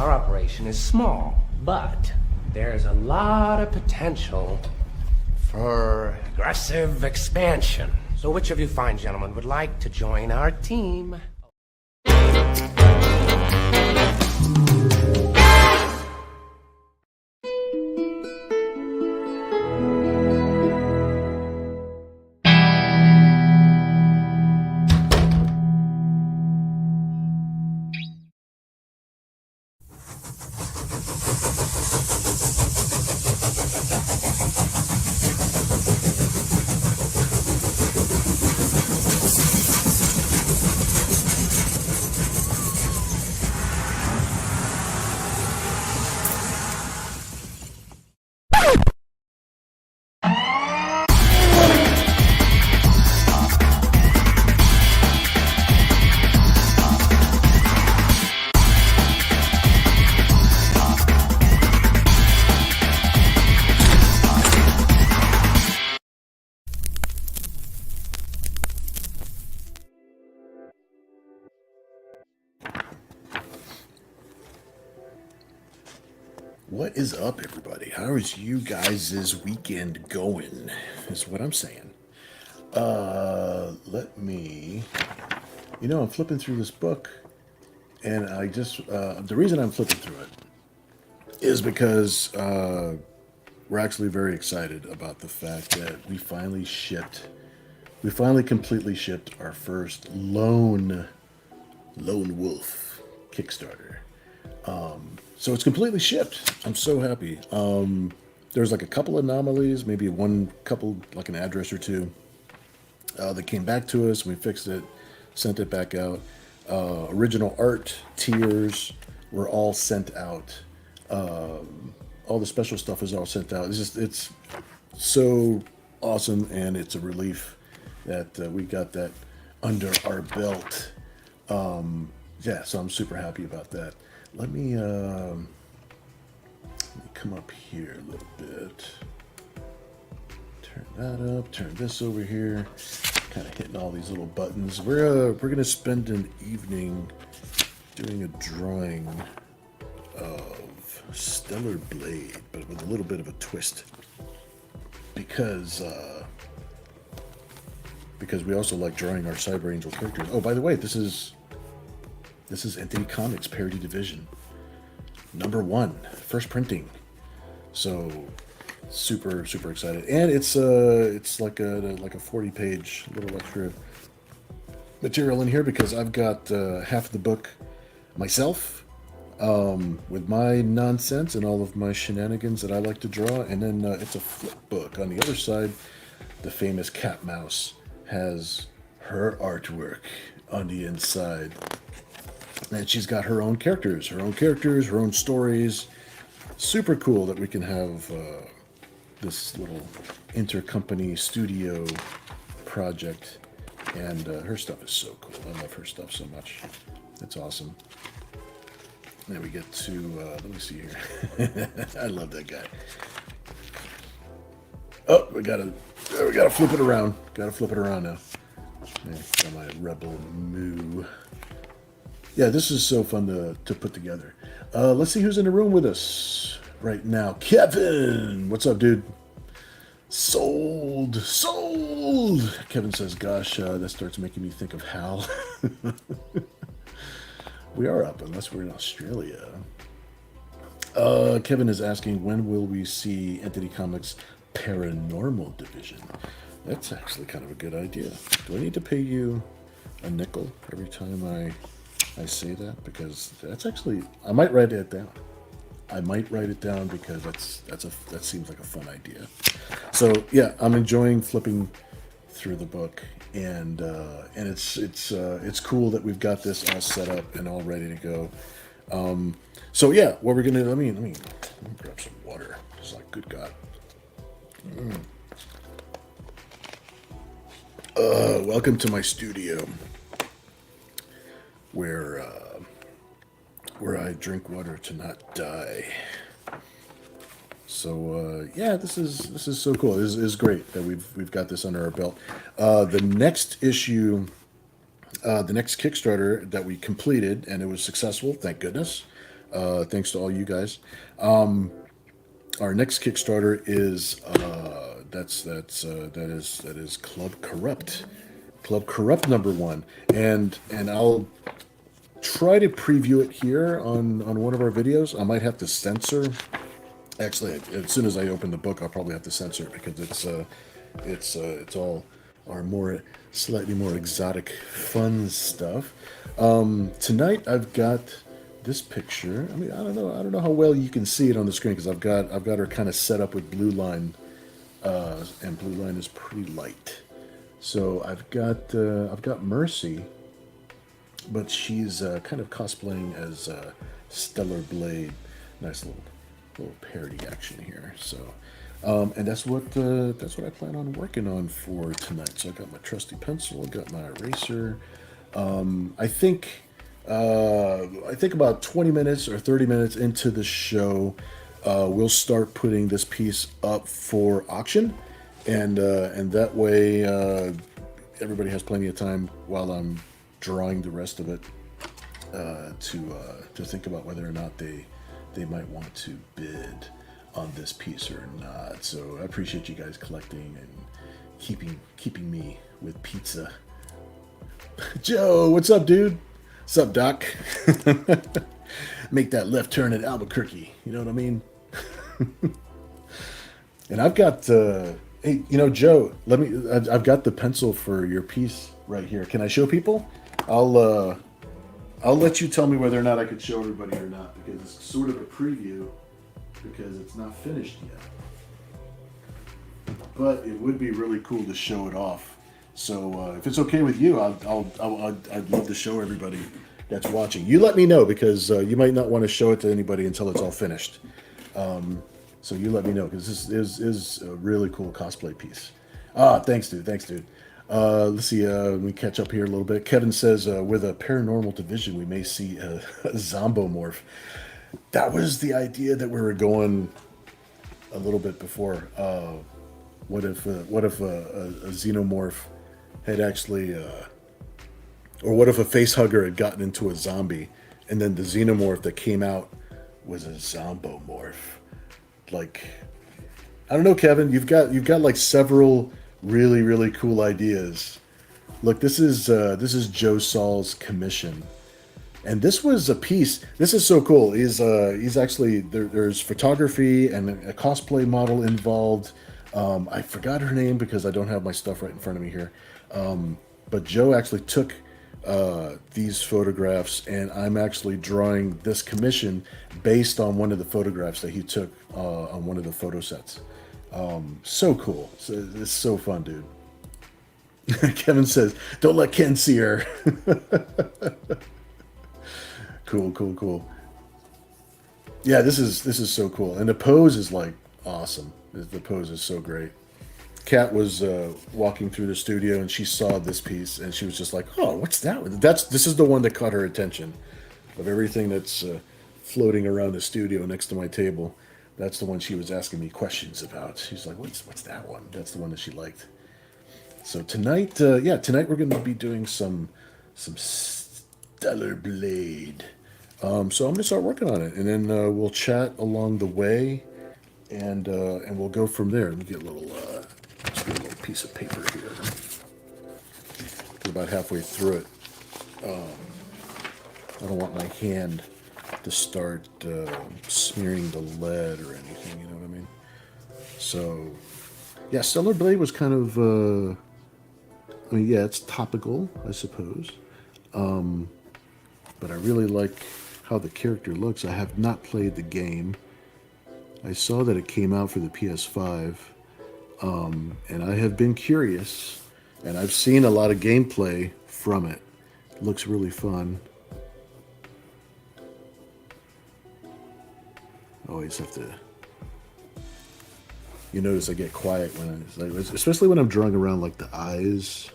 our operation is small, but there's a lot of potential for aggressive expansion. So which of you fine gentlemen would like to join our team? What is up, everybody? How is you guys' weekend going? Is what I'm saying. Let me... I'm flipping through this book, and I just... the reason I'm flipping through it is because we're actually very excited about the fact that we finally completely shipped our first Lone Wolf Kickstarter. So it's completely shipped. I'm so happy. There's like a couple anomalies, maybe one couple, like an address or two, that came back to us. We fixed it, sent it back out. Original art tiers were all sent out. All the special stuff is all sent out. It's so awesome, and it's a relief that we got that under our belt. Yeah, so I'm super happy about that. Let me come up here a little bit. Turn that up. Turn this over here. Kind of hitting all these little buttons. We're gonna spend an evening doing a drawing of Stellar Blade, but with a little bit of a twist, because we also like drawing our Cyber Angel characters. Oh, by the way, this is Entity Comics Parody Division #1, first printing. So super excited, and it's like a 40-page little extra material in here because I've got half of the book myself, with my nonsense and all of my shenanigans that I like to draw, and then it's a flip book on the other side. The famous Cat Mouse has her artwork on the inside. And she's got her own characters, her own stories. Super cool that we can have this little intercompany studio project. And her stuff is so cool. I love her stuff so much. It's awesome. Then we get to, let me see here. I love that guy. Oh, we gotta flip it around. Gotta flip it around now. Yeah, got my Rebel Moo. Yeah, this is so fun to put together. Let's see who's in the room with us right now. Kevin! What's up, dude? Sold! Kevin says, gosh, that starts making me think of Hal. We are up, unless we're in Australia. Kevin is asking, when will we see Entity Comics Paranormal Division? That's actually kind of a good idea. Do I need to pay you a nickel every time I say that? Because that's actually, I might write it down. Because that seems like a fun idea. So yeah, I'm enjoying flipping through the book, and it's cool that we've got this all set up and all ready to go. So yeah, what we're gonna let me grab some water. It's like, good God. Welcome to my studio, where I drink water to not die. So yeah, this is so cool. This is great that we've got this under our belt. The next issue, the next Kickstarter that we completed, and it was successful, thank goodness. Thanks to all you guys. Our next Kickstarter is that is Club Corrupt. Club Corrupt #1. And I'll try to preview it here on one of our videos. I might have to censor. Actually, as soon as I open the book, I'll probably have to censor it because it's all our slightly more exotic, fun stuff. Tonight I've got this picture. I mean, I don't know how well you can see it on the screen because I've got her kind of set up with blue line, and blue line is pretty light. So I've got Mercy, but she's kind of cosplaying as Stellar Blade. Nice little parody action here. So, and that's what I plan on working on for tonight. So I got my trusty pencil, I got my eraser. I think about 20 minutes or 30 minutes into the show, we'll start putting this piece up for auction, and that way everybody has plenty of time while I'm drawing the rest of it to think about whether or not they might want to bid on this piece or not. So I appreciate you guys collecting and keeping me with pizza. Joe, what's up, dude? What's up, Doc? Make that left turn at Albuquerque. You know what I mean? And I've got, hey, Joe, I've got the pencil for your piece right here. Can I show people? I'll let you tell me whether or not I could show everybody or not, because it's sort of a preview because it's not finished yet. But it would be really cool to show it off. So if it's okay with you, I'd love to show everybody that's watching. You let me know, because you might not want to show it to anybody until it's all finished. So you let me know, because this is a really cool cosplay piece. Thanks, dude. Let's see, we catch up here a little bit. Kevin says, with a paranormal division, we may see a zombomorph. That was the idea that we were going a little bit before. What if a xenomorph had actually, or what if a facehugger had gotten into a zombie, and then the xenomorph that came out was a zombomorph? Like, I don't know, Kevin. You've got like several really, really cool ideas. Look, this is Joe Saul's commission, and this was a piece. This is so cool. He's actually there's photography and a cosplay model involved. I forgot her name because I don't have my stuff right in front of me here. But Joe actually took these photographs, and I'm actually drawing this commission based on one of the photographs that he took on one of the photo sets. So cool. It's so fun, dude. Kevin says, don't let Ken see her. Cool. Yeah, this is so cool. And the pose is like awesome. The pose is so great. Kat was walking through the studio, and she saw this piece, and she was just like, oh, what's that? This is the one that caught her attention. Of everything that's floating around the studio next to my table, that's the one she was asking me questions about. She's like, what's that one? That's the one that she liked. So tonight, tonight we're going to be doing some Stellar Blade. So I'm going to start working on it, and then we'll chat along the way, and we'll go from there. Let me get a little piece of paper here. We're about halfway through it. I don't want my hand to start smearing the lead or anything, you know what I mean? So, yeah, Stellar Blade was kind of, it's topical, I suppose. But I really like how the character looks. I have not played the game. I saw that it came out for the PS5, and I have been curious, and I've seen a lot of gameplay from it. It looks really fun. Always have to. You notice I get quiet especially when I'm drawing around like the eyes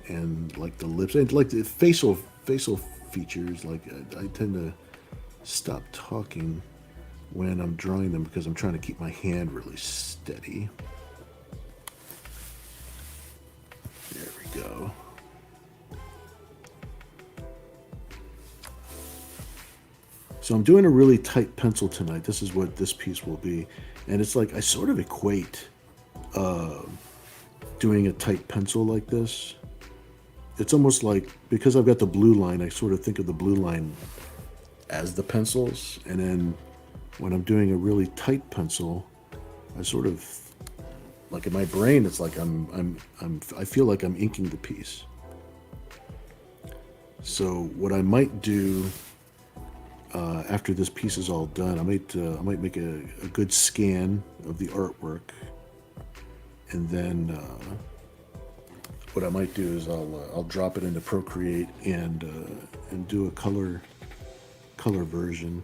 and like the lips and like the facial features. Like I tend to stop talking when I'm drawing them because I'm trying to keep my hand really steady. There we go. So I'm doing a really tight pencil tonight. This is what this piece will be. And it's like I sort of equate doing a tight pencil like this. It's almost like, because I've got the blue line, I sort of think of the blue line as the pencils. And then when I'm doing a really tight pencil, I sort of, like in my brain, it's like I feel like I'm inking the piece. So what I might do after this piece is all done, I might make a good scan of the artwork, and then what I might do is I'll drop it into Procreate and do a color version.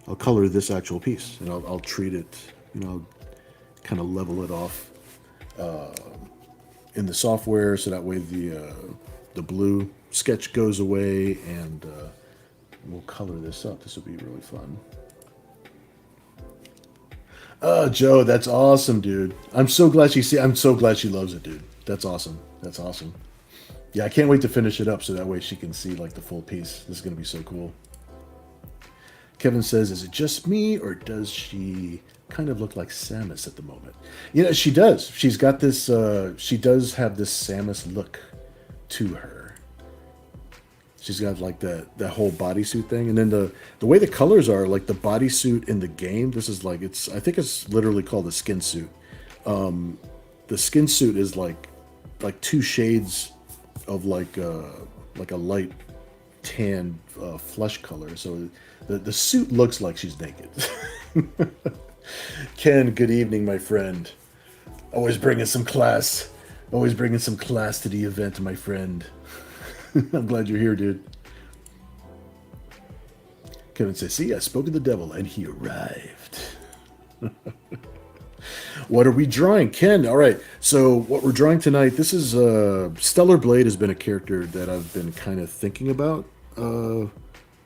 I'll color this actual piece, and I'll treat it, I'll kind of level it off in the software, so that way the blue sketch goes away, and we'll color this up. This will be really fun. Oh, Joe, that's awesome, dude. I'm so glad she loves it, dude. That's awesome. That's awesome. Yeah, I can't wait to finish it up so that way she can see like the full piece. This is going to be so cool. Kevin says, is it just me, or does she kind of look like Samus at the moment? She does. She's got this, she does have this Samus look to her. She's got like that whole bodysuit thing, and then the way the colors are, like the bodysuit in the game. This is like I think it's literally called a skin suit. The skin suit is like 2 shades of like a light tan flesh color. So the suit looks like she's naked. Ken, good evening, my friend. Always bringing some class. Always bringing some class to the event, my friend. I'm glad you're here, dude. Kevin says, see, I spoke to the devil and he arrived. What are we drawing? Ken, all right. So what we're drawing tonight, this is Stellar Blade has been a character that I've been kind of thinking about for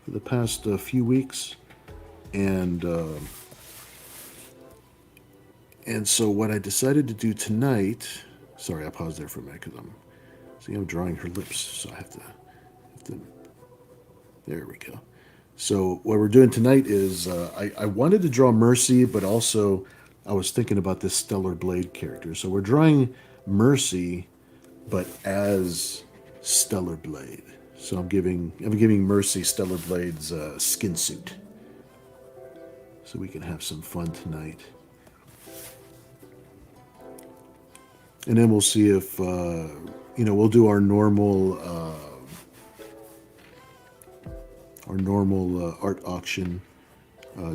the past few weeks. And so what I decided to do tonight, sorry, I paused there for a minute because I'm drawing her lips, so I have to, there we go. So what we're doing tonight is, I wanted to draw Mercy, but also I was thinking about this Stellar Blade character. So we're drawing Mercy, but as Stellar Blade. So I'm giving Mercy Stellar Blade's skin suit, so we can have some fun tonight. And then we'll see if we'll do our normal art auction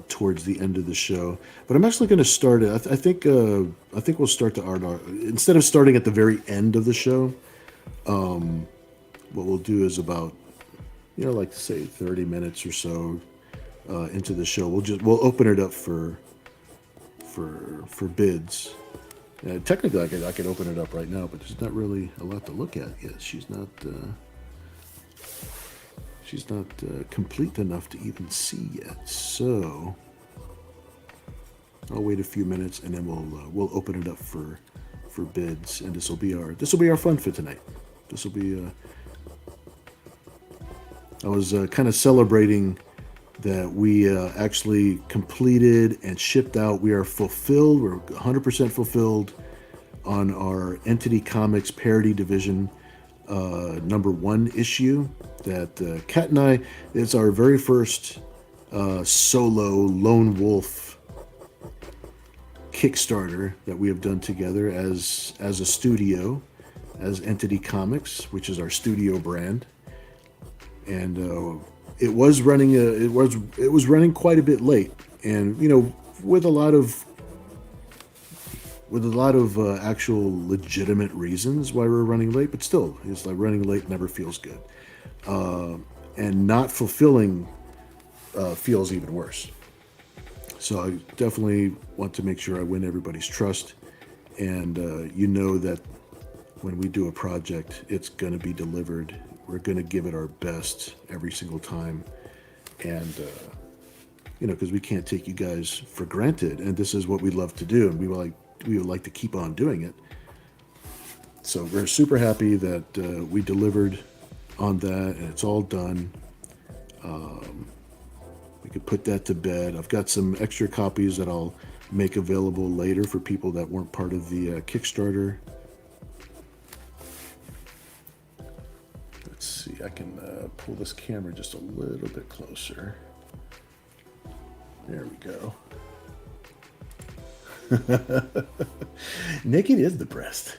towards the end of the show. But I'm actually going to start it. I think we'll start the art instead of starting at the very end of the show. What we'll do is about like say 30 minutes or so into the show. We'll open it up for bids. Technically, I could open it up right now, but there's not really a lot to look at yet. She's not complete enough to even see yet. So I'll wait a few minutes, and then we'll open it up for bids, and this will be our fun for tonight. This will be. I was kind of celebrating that we actually completed and shipped out. We are fulfilled. We're 100% fulfilled on our Entity Comics Parody Division #1 issue. That Kat and I, it's our very first solo lone wolf Kickstarter that we have done together as a studio, as Entity Comics, which is our studio brand, and it was running quite a bit late, and with a lot of actual legitimate reasons why we're running late, but still, it's like running late never feels good, and not fulfilling feels even worse. So I definitely want to make sure I win everybody's trust, and that when we do a project, it's going to be delivered. We're going to give it our best every single time, and because we can't take you guys for granted, and this is what we love to do, and we would like to keep on doing it. So we're super happy that we delivered on that, and it's all done. we could put that to bed. I've got some extra copies that I'll make available later for people that weren't part of the Kickstarter. Let's see, I can pull this camera just a little bit closer. There we go. Naked is the breast.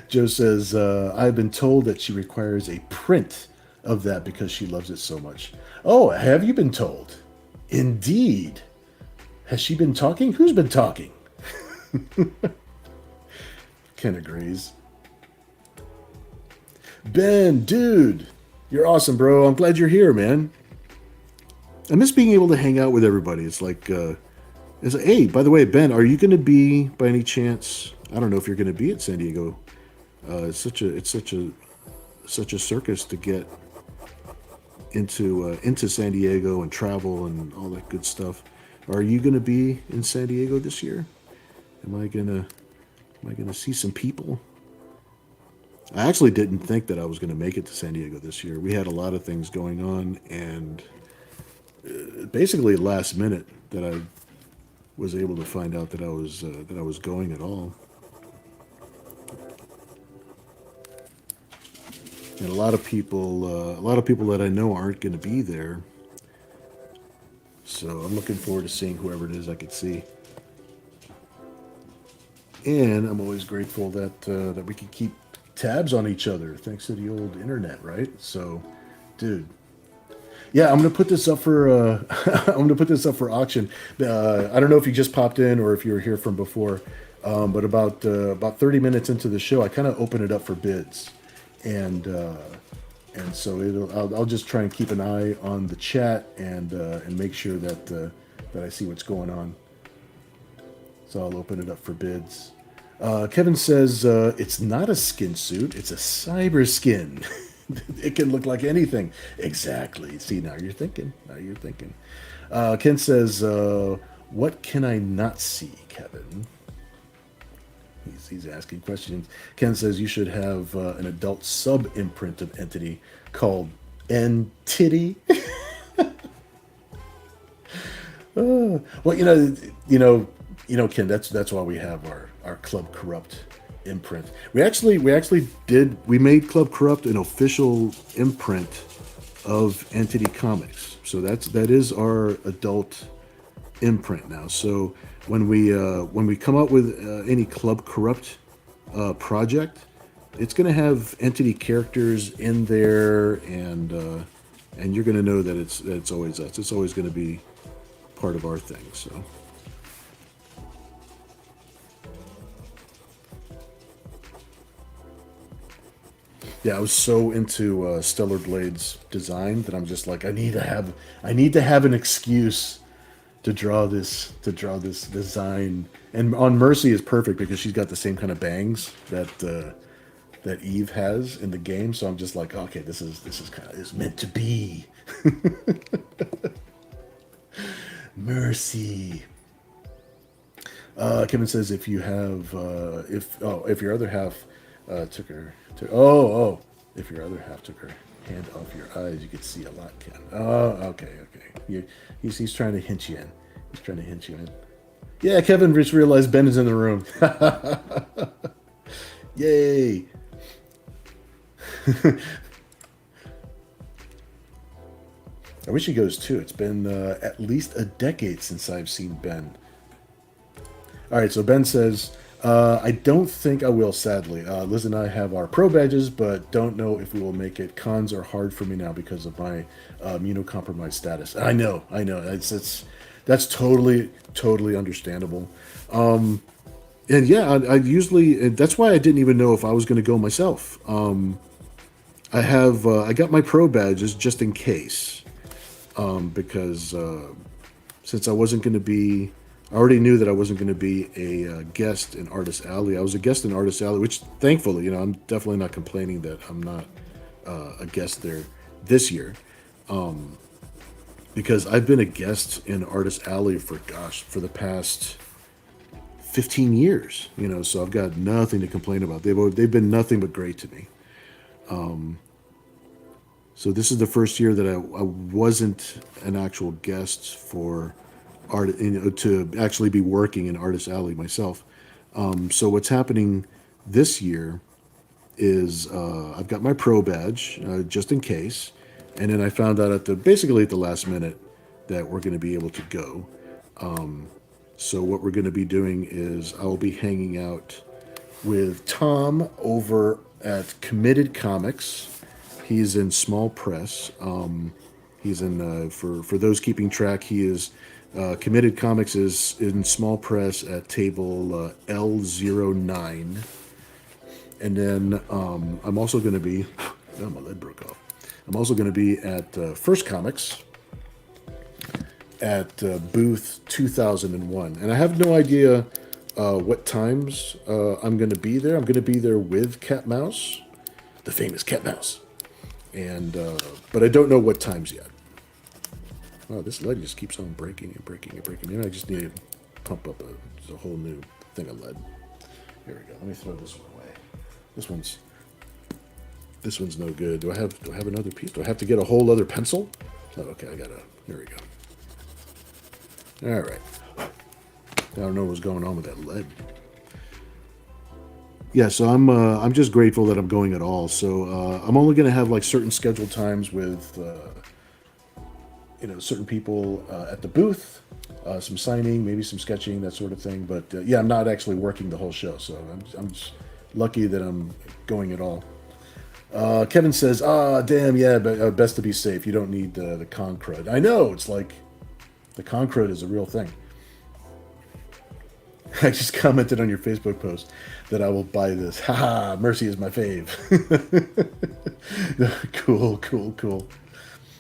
Joe says, I've been told that she requires a print of that because she loves it so much. Oh, have you been told? Indeed. Has she been talking? Who's been talking? Ken agrees. Ben, dude, you're awesome, bro. I'm glad you're here, man. I miss being able to hang out with everybody. It's like, hey, by the way, Ben, are you going to be, by any chance? I don't know if you're going to be at San Diego. It's such a circus to get into San Diego and travel and all that good stuff. Are you going to be in San Diego this year? Am I gonna see some people? I actually didn't think that I was going to make it to San Diego this year. We had a lot of things going on, and basically last minute that I was able to find out that I was going at all. And a lot of people that I know aren't going to be there. So I'm looking forward to seeing whoever it is I could see. And I'm always grateful that we can keep tabs on each other thanks to the old internet, right? So, dude, yeah, I'm gonna put this up for auction. I don't know if you just popped in or if you were here from before, but about 30 minutes into the show, I kind of open it up for bids, and so I'll just try and keep an eye on the chat and make sure that I see what's going on. So I'll open it up for bids. Kevin says it's not a skin suit; it's a cyber skin. It can look like anything. Exactly. See, now you're thinking. Ken says, "What can I not see, Kevin?" He's asking questions. Ken says you should have an adult sub imprint of Entity called Entity. Well, Ken. That's why we have our Club Corrupt imprint. We made Club Corrupt an official imprint of Entity Comics. So that is our adult imprint now. So when we come up with any Club Corrupt project, it's going to have Entity characters in there, and you're going to know that it's always us. It's always going to be part of our thing. So. Yeah, I was so into Stellar Blade's design that I'm just like, I need to have an excuse to draw this design. And on Mercy is perfect because she's got the same kind of bangs that Eve has in the game. So I'm just like, okay, this is meant to be. Mercy. Kevin says if you have if your other half took her. If your other half took her hand off your eyes, you could see a lot, Ken. Oh, okay. He's trying to hint you in. Yeah, Kevin just realized Ben is in the room. Yay. I wish he goes too. It's been at least a decade since I've seen Ben. All right, so Ben says, I don't think I will, sadly. Liz and I have our pro badges, but don't know if we will make it. Cons are hard for me now because of my immunocompromised status. I know. That's totally understandable. And yeah, I usually, that's why I didn't even know if I was going to go myself. I got my pro badges just in case, because since I wasn't going to be. I already knew that I wasn't going to be a guest in Artist Alley. I was a guest in Artist Alley, which thankfully, I'm definitely not complaining that I'm not a guest there this year. Because I've been a guest in Artist Alley for the past 15 years, so I've got nothing to complain about. They've been nothing but great to me. So this is the first year that I wasn't an actual guest for art, to actually be working in Artist Alley myself. So what's happening this year is I've got my pro badge just in case, and then I found out basically at the last minute that we're going to be able to go. So what we're going to be doing is I'll be hanging out with Tom over at Committed Comics. He's in small press. He's in for those keeping track. He is Committed Comics is in small press at table L09. And then I'm also going to be. Oh, my lid broke off. I'm also going to be at First Comics at booth 2001, and I have no idea what times I'm going to be there. I'm going to be there with Cat Mouse, the famous Cat Mouse, and but I don't know what times yet. Oh, this lead just keeps on breaking and breaking and breaking. Maybe I just need to pump up a whole new thing of lead. Here we go. Let me throw this one away. This one's no good. Do I have another piece? Do I have to get a whole other pencil? Oh, okay, here we go. All right. I don't know what's going on with that lead. Yeah, so I'm just grateful that I'm going at all. So I'm only going to have like certain scheduled times with certain people at the booth, some signing, maybe some sketching, that sort of thing. But yeah, I'm not actually working the whole show, so I'm just lucky that I'm going at all. Kevin says, damn, yeah, but best to be safe. You don't need the con crud. I know, it's like the con crud is a real thing. I just commented on your Facebook post that I will buy this. Haha, Mercy is my fave. Cool.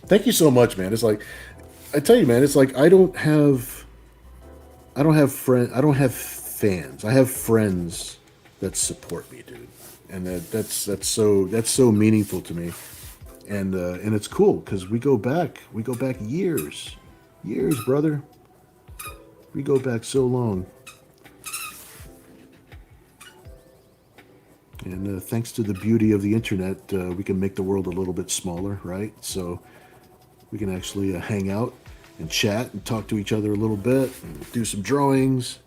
Thank you so much, man. It's like, I tell you, man, it's like I don't have fans. I have friends that support me, dude. And that's so meaningful to me. And it's cool because we go back years, brother. We go back so long. And thanks to the beauty of the internet, we can make the world a little bit smaller, right? So we can actually hang out and chat and talk to each other a little bit and do some drawings.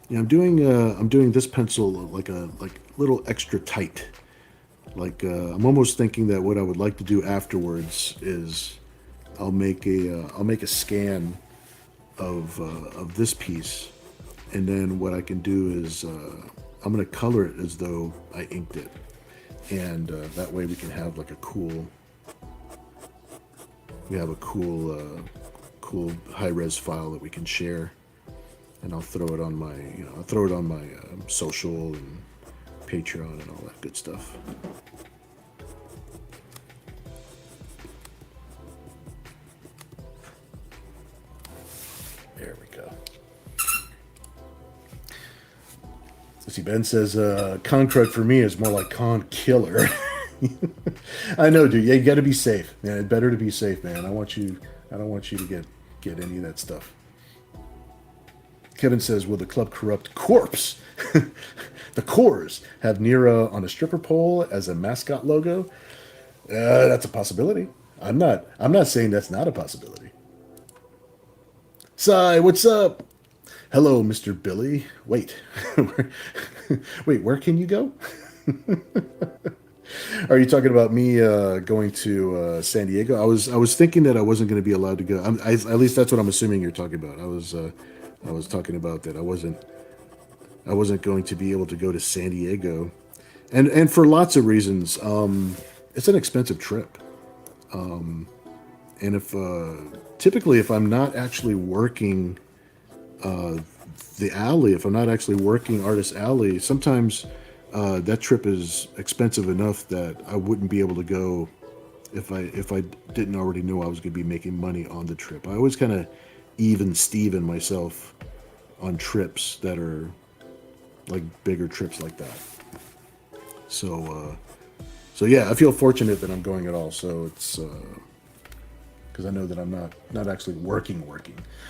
Yeah, I'm doing this pencil like little extra tight. Like I'm almost thinking that what I would like to do afterwards is I'll make a scan of this piece, and then what I can do is I'm going to color it as though I inked it, and that way we can have like a cool high-res file that we can share, and I'll throw it on my social and Patreon and all that good stuff. There we go. See, Ben says, con crud for me is more like con killer. I know, dude. Yeah, you got to be safe, man. It's better to be safe, man. I don't want you to get any of that stuff. Kevin says, will the club corrupt corpse? The Cores have Nira on a stripper pole as a mascot logo. That's a possibility. I'm not saying that's not a possibility. Sai, what's up? Hello, Mr. Billy. Wait, where can you go? Are you talking about me going to San Diego? I was thinking that I wasn't going to be allowed to go. At least that's what I'm assuming you're talking about. I was talking about that I wasn't going to be able to go to San Diego, and for lots of reasons. It's an expensive trip, and if typically if I'm not actually working the alley, if I'm not actually working Artist Alley, sometimes that trip is expensive enough that I wouldn't be able to go if I didn't already know I was going to be making money on the trip. I always kind of even Steven myself on trips that are like bigger trips like that. So yeah, I feel fortunate that I'm going at all. So because I know that I'm not actually working.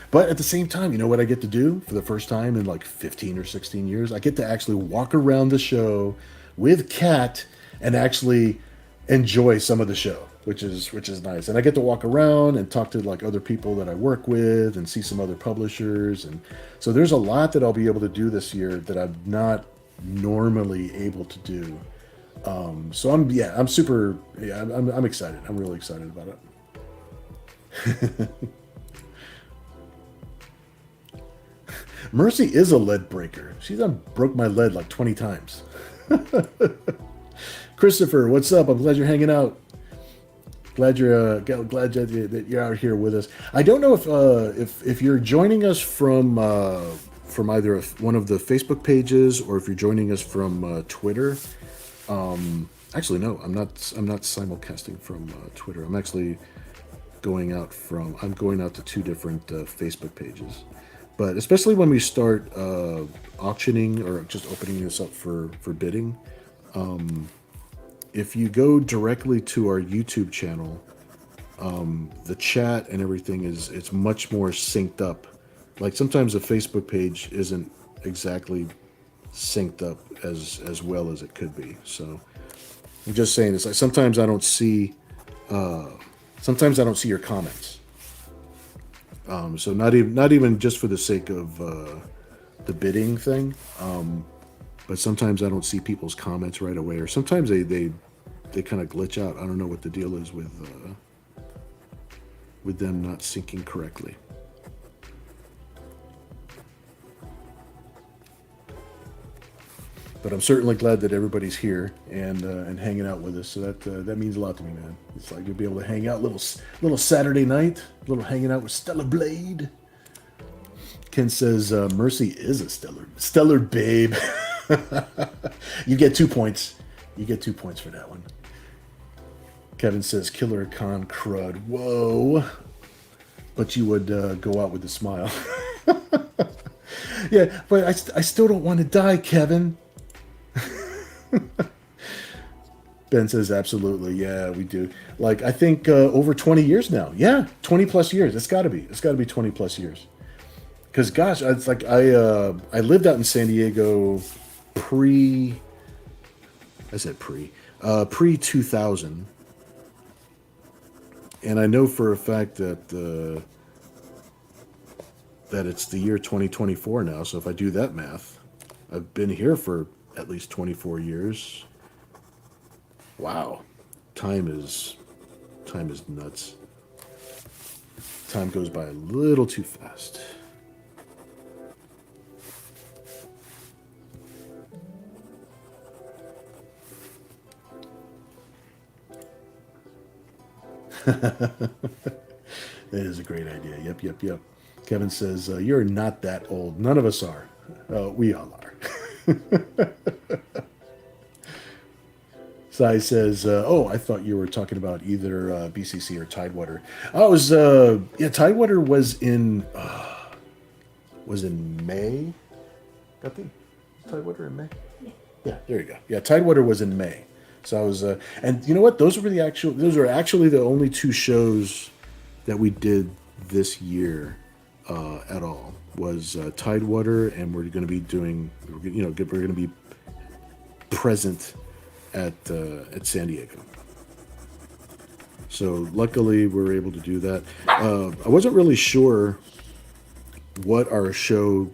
But at the same time, you know what I get to do for the first time in like 15 or 16 years? I get to actually walk around the show with Kat and actually enjoy some of the show, which is nice. And I get to walk around and talk to like other people that I work with and see some other publishers. And so there's a lot that I'll be able to do this year that I'm not normally able to do. So I'm excited. I'm really excited about it. Mercy is a lead breaker. She's done broke my lead like 20 times. Christopher, what's up? I'm glad you're hanging out. Glad that you're out here with us. I don't know if you're joining us from either one of the Facebook pages or if you're joining us from Twitter. Actually, no, I'm not simulcasting from Twitter. I'm actually going out to two different Facebook pages. But especially when we start auctioning or just opening this up for bidding, if you go directly to our YouTube channel, the chat and everything it's much more synced up. Like sometimes a Facebook page isn't exactly synced up as well as it could be. So I'm just saying this. Like sometimes I don't see your comments. So not even just for the sake of the bidding thing, but sometimes I don't see people's comments right away, or sometimes they kind of glitch out. I don't know what the deal is with them not syncing correctly. But I'm certainly glad that everybody's here and hanging out with us. So that means a lot to me, man. It's like you'll be able to hang out little Saturday night, little hanging out with Stella Blade. Ken says Mercy is a stellar babe. You get 2 points. You get 2 points for that one. Kevin says Killer Con crud. Whoa. But you would go out with a smile. Yeah, but I still don't want to die, Kevin. Ben says absolutely. Yeah, we do. Like I think over 20 years now. Yeah, 20 plus years. It's got to be 20 plus years. Because gosh, it's like I lived out in San Diego pre 2000, and I know for a fact that it's the year 2024 now. So if I do that math, I've been here for at least 24 years. Wow, time is nuts. Time goes by a little too fast. That is a great idea. Yep. Kevin says, you're not that old. None of us are. We all are. Sai says, I thought you were talking about either BCC or Tidewater. Oh, it was, Tidewater was in May. Got the Tidewater in May? Yeah, there you go. Yeah, Tidewater was in May. So I was, and you know what? Those were actually the only two shows that we did this year at all. Was Tidewater, and we're going to be present at San Diego. So luckily we were able to do that. I wasn't really sure what our show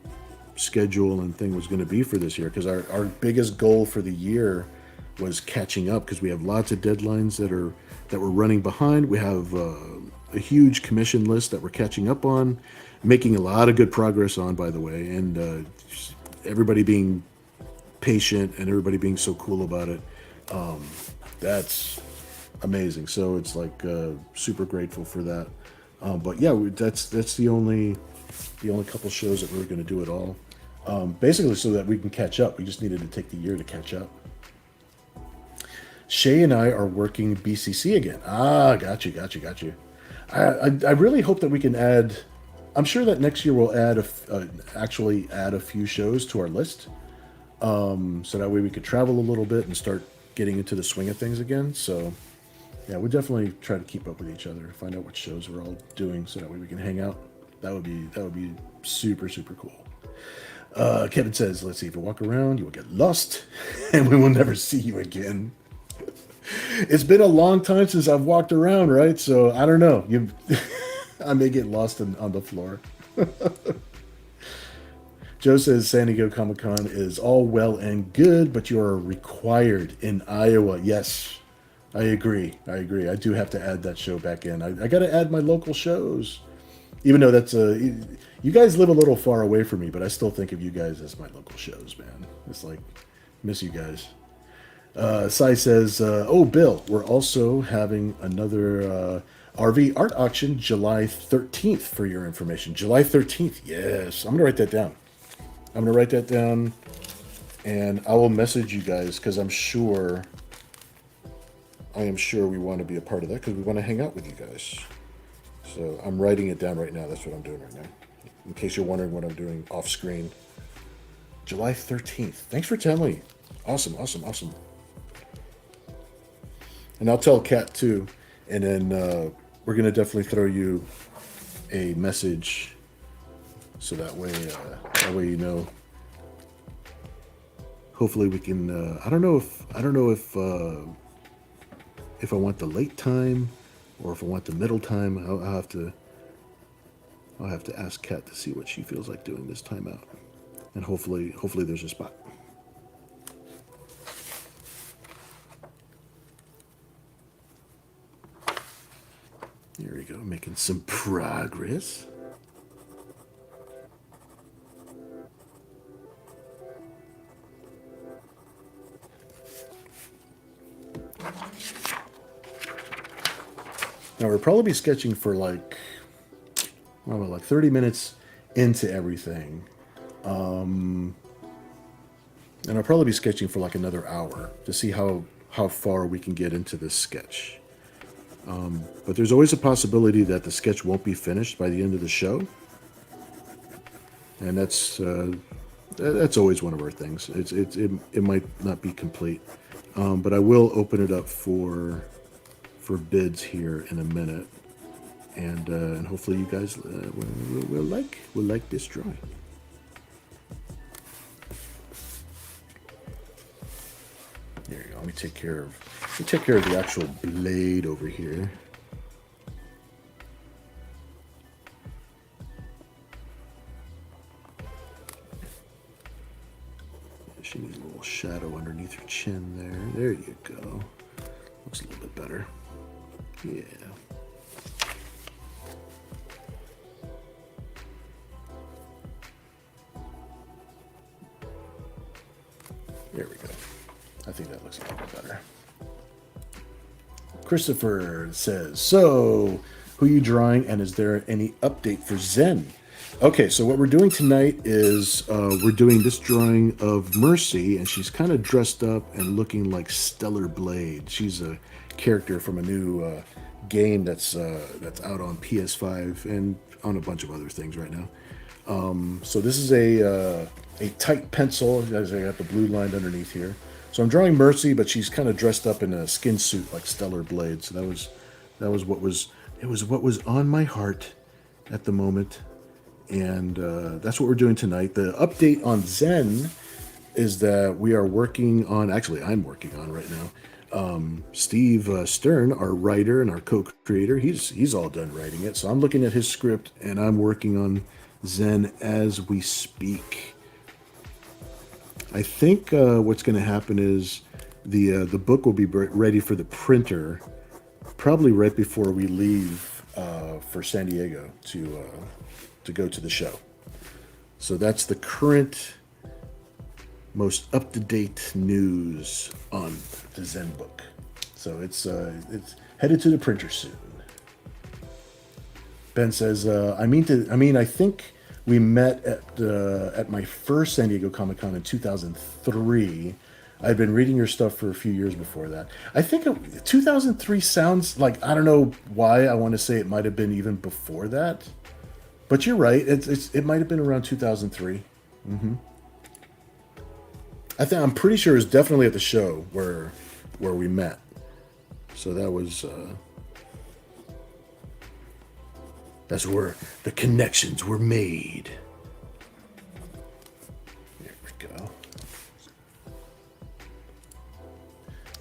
schedule and thing was going to be for this year, because our biggest goal for the year was catching up, because we have lots of deadlines that we're running behind. We have a huge commission list that we're catching up on, making a lot of good progress on, by the way, and everybody being patient and everybody being so cool about it. That's amazing. So it's like super grateful for that. But yeah, that's the only couple shows that we were going to do at all. Basically so that we can catch up. We just needed to take the year to catch up. Shay and I are working BCC again. Got you. I really hope that we can add. I'm sure that next year we'll actually add a few shows to our list, so that way we could travel a little bit and start getting into the swing of things again. So Yeah, we'll definitely try to keep up with each other, find out what shows we're all doing, so that way we can hang out. That would be super super cool. Kevin says, "Let's see. If you walk around, you will get lost, and we will never see you again." It's been a long time since I've walked around, right? So I don't know. I may get lost on the floor. Joe says San Diego Comic-Con is all well and good, but you are required in Iowa. Yes, I agree. I do have to add that show back in. I got to add my local shows. Even though that's you guys live a little far away from me, but I still think of you guys as my local shows, man. It's like, miss you guys. Sai says, "Oh, Bill, we're also having another RV art auction July 13th for your information." July 13th. Yes, I'm going to write that down. And I will message you guys because I am sure we want to be a part of that because we want to hang out with you guys. So I'm writing it down right now. That's what I'm doing right now. In case you're wondering what I'm doing off screen. July 13th. Thanks for telling me. Awesome. And I'll tell Kat too. And then we're going to definitely throw you a message so that way you know. Hopefully we can I don't know if I want the late time or if I want the middle time. I'll have to ask Kat to see what she feels like doing this time out. And hopefully there's a spot. Here we go, making some progress. Now we'll probably be sketching for like 30 minutes into everything. And I'll probably be sketching for like another hour to see how far we can get into this sketch. But there's always a possibility that the sketch won't be finished by the end of the show. And that's always one of our things. It might not be complete. But I will open it up for bids here in a minute. And hopefully you guys will like this drawing. There you go. Let me take care of the actual blade over here. She needs a little shadow underneath her chin there. There you go. Looks a little bit better. Yeah. There we go. I think that looks a little bit better. Christopher says, "So, who are you drawing, and is there any update for Zen?" Okay, so what we're doing tonight is we're doing this drawing of Mercy, and she's kind of dressed up and looking like Stellar Blade. She's a character from a new game that's out on PS5 and on a bunch of other things right now. So this is a tight pencil, as I got the blue line underneath here. So I'm drawing Mercy, but she's kind of dressed up in a skin suit like Stellar Blade. So that was what was on my heart at the moment, and that's what we're doing tonight. The update on Zen is that we are working on. Actually, I'm working on right now. Steve Stern, our writer and our co-creator, he's all done writing it. So I'm looking at his script and I'm working on Zen as we speak. I think what's going to happen is the book will be ready for the printer probably right before we leave for San Diego to go to the show. So that's the current, most up-to-date news on the Zen book. So it's headed to the printer soon. Ben says, I think we met at my first San Diego Comic-Con in 2003. I'd been reading your stuff for a few years before that. I think 2003 sounds like, I don't know why I want to say it might have been even before that. But you're right. It might have been around 2003. Mm-hmm. I'm pretty sure it was definitely at the show where we met. So that was that's where the connections were made. There we go.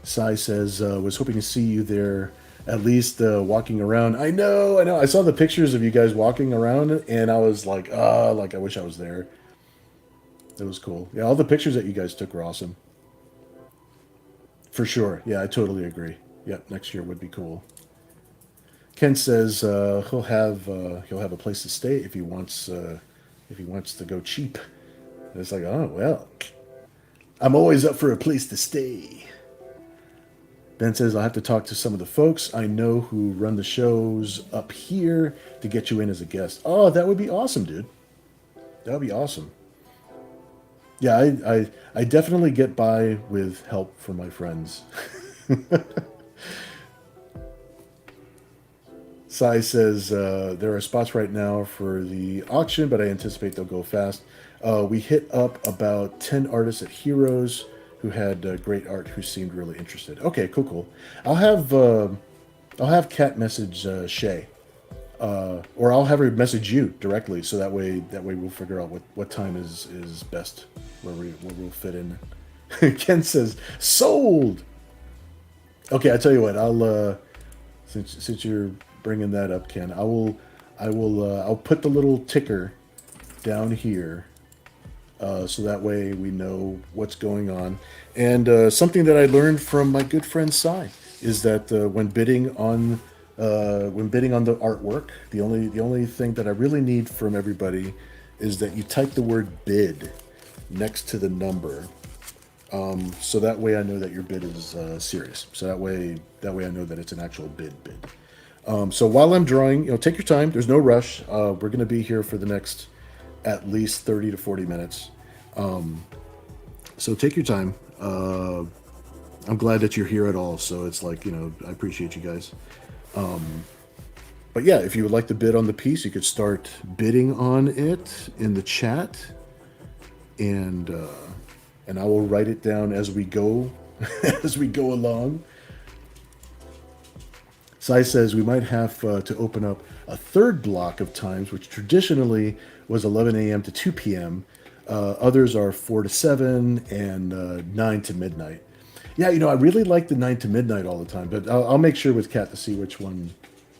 Sai says, was hoping to see you there, at least walking around. I know. I saw the pictures of you guys walking around, and I was like I wish I was there. It was cool. Yeah, all the pictures that you guys took were awesome. For sure. Yeah, I totally agree. Yep, next year would be cool. Ken says he'll have a place to stay if he wants to go cheap. And it's like, oh well, I'm always up for a place to stay. Ben says I'll have to talk to some of the folks I know who run the shows up here to get you in as a guest. Oh, that would be awesome, dude. That would be awesome. Yeah, I definitely get by with help from my friends. Sai says there are spots right now for the auction, but I anticipate they'll go fast. We hit up about 10 artists at Heroes who had great art who seemed really interested. Okay, cool. I'll have Kat message Shay, or I'll have her message you directly, so that way we'll figure out what time is best, where we'll fit in. Ken says sold. Okay, I tell you what, I'll since you're bringing that up, Ken, I'll put the little ticker down here, so that way we know what's going on. And something that I learned from my good friend Sai is that when bidding on the artwork, the only thing that I really need from everybody is that you type the word bid next to the number, so that way I know that your bid is serious. So that way I know that it's an actual bid. So while I'm drawing, take your time. There's no rush. We're going to be here for the next at least 30 to 40 minutes. So take your time. I'm glad that you're here at all. So it's like, I appreciate you guys. But yeah, if you would like to bid on the piece, you could start bidding on it in the chat, and I will write it down as we go, as we go along. Sai says we might have to open up a third block of times, which traditionally was 11 a.m. to 2 p.m. Others are 4 to 7 and 9 to midnight. Yeah, I really like the 9 to midnight all the time, but I'll make sure with Kat to see which one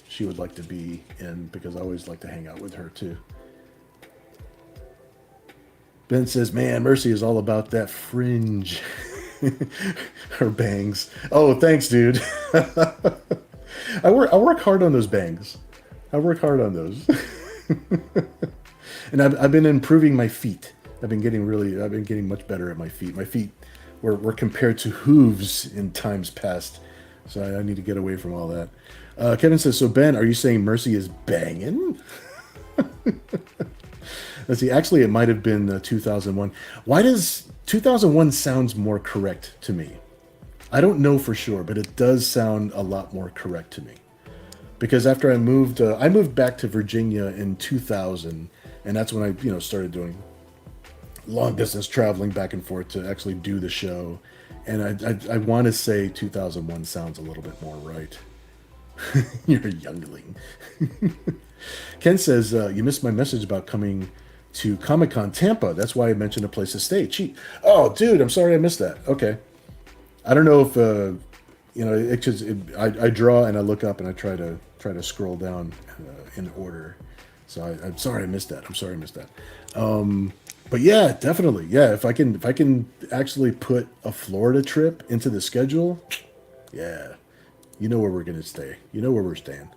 she would like to be in, because I always like to hang out with her too. Ben says, man, Mercy is all about that fringe. Her bangs. Oh, thanks, dude. I work hard on those bangs. I work hard on those. And I've been improving my feet. I've been getting much better at my feet. My feet were compared to hooves in times past. So I need to get away from all that. Kevin says, so Ben, are you saying Mercy is banging? Let's see. Actually, it might have been 2001. Why does 2001 sounds more correct to me? I don't know for sure, but it does sound a lot more correct to me. Because after I moved back to Virginia in 2000, and that's when I, started doing long distance traveling back and forth to actually do the show. And I want to say 2001 sounds a little bit more right. You're a youngling. Ken says, you missed my message about coming to Comic-Con Tampa. That's why I mentioned a place to stay. Cheat. Oh, dude, I'm sorry I missed that. Okay. I don't know if, I draw and I look up and I try to scroll down in order. So I'm sorry I missed that. But yeah, definitely. Yeah, if I can actually put a Florida trip into the schedule, yeah, you know where we're going to stay. You know where we're staying.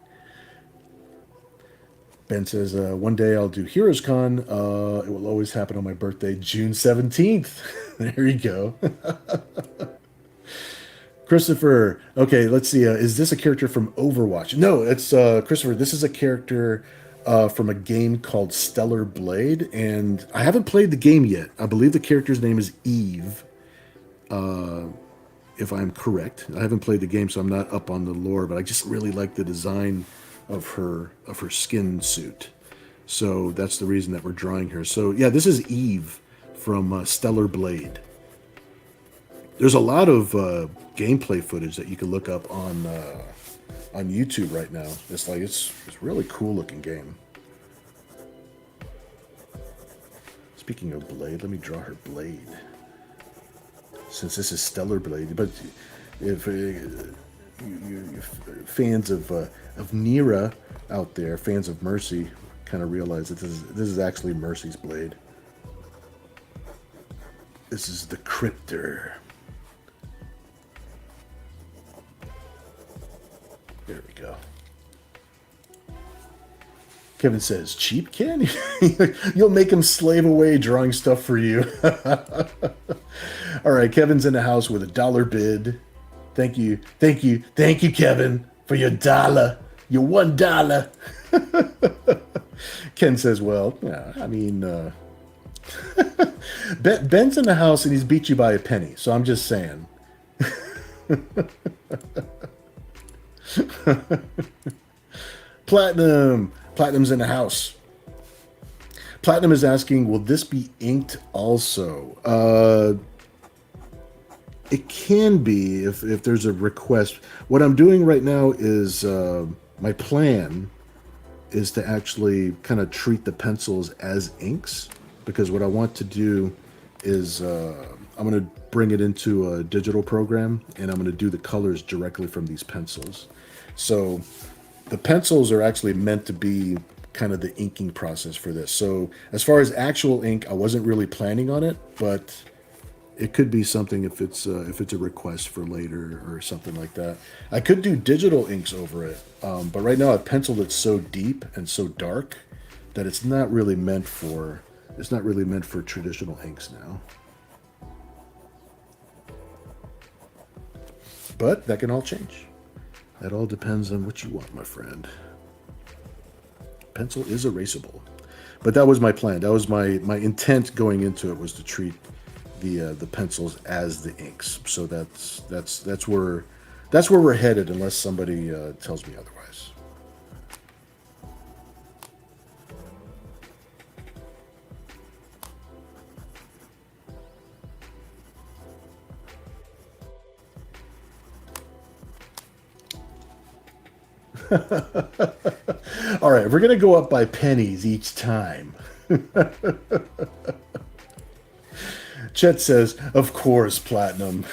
Ben says, one day I'll do Heroes Con. It will always happen on my birthday, June 17th. There you go. Christopher, okay, let's see. Is this a character from Overwatch? No, it's Christopher. This is a character from a game called Stellar Blade, and I haven't played the game yet. I believe the character's name is Eve, if I'm correct. I haven't played the game, so I'm not up on the lore, but I just really like the design of her skin suit. So that's the reason that we're drawing her. So yeah, this is Eve from Stellar Blade. There's a lot of gameplay footage that you can look up on YouTube right now. It's like it's a really cool looking game. Speaking of blade, let me draw her blade. Since this is Stellar Blade, but if you fans of Nira out there, fans of Mercy, kind of realize that this is actually Mercy's blade. This is the Cryptor. There we go. Kevin says, cheap, Ken? You'll make him slave away drawing stuff for you. All right, Kevin's in the house with $1 bid. Thank you, Kevin, for your dollar. Your $1. Ken says, well, yeah, I mean, Ben's in the house and he's beat you by a penny, so I'm just saying. Platinum's in the house. Platinum is asking, will this be inked also? It can be if there's a request. What I'm doing right now is my plan is to actually kind of treat the pencils as inks, because what I want to do is I'm going to bring it into a digital program and I'm going to do the colors directly from these pencils. So the pencils are actually meant to be kind of the inking process for this. So as far as actual ink, I wasn't really planning on it, but it could be something if it's a request for later or something like that. I could do digital inks over it, but right now I've penciled it so deep and so dark that it's not really meant for traditional inks now. But that can all change. That all depends on what you want, my friend. Pencil is erasable. But that was my plan. That was my intent going into it, was to treat the pencils as the inks. So that's where we're headed, unless somebody tells me otherwise. All right, we're gonna go up by pennies each time. Chet says, of course, Platinum.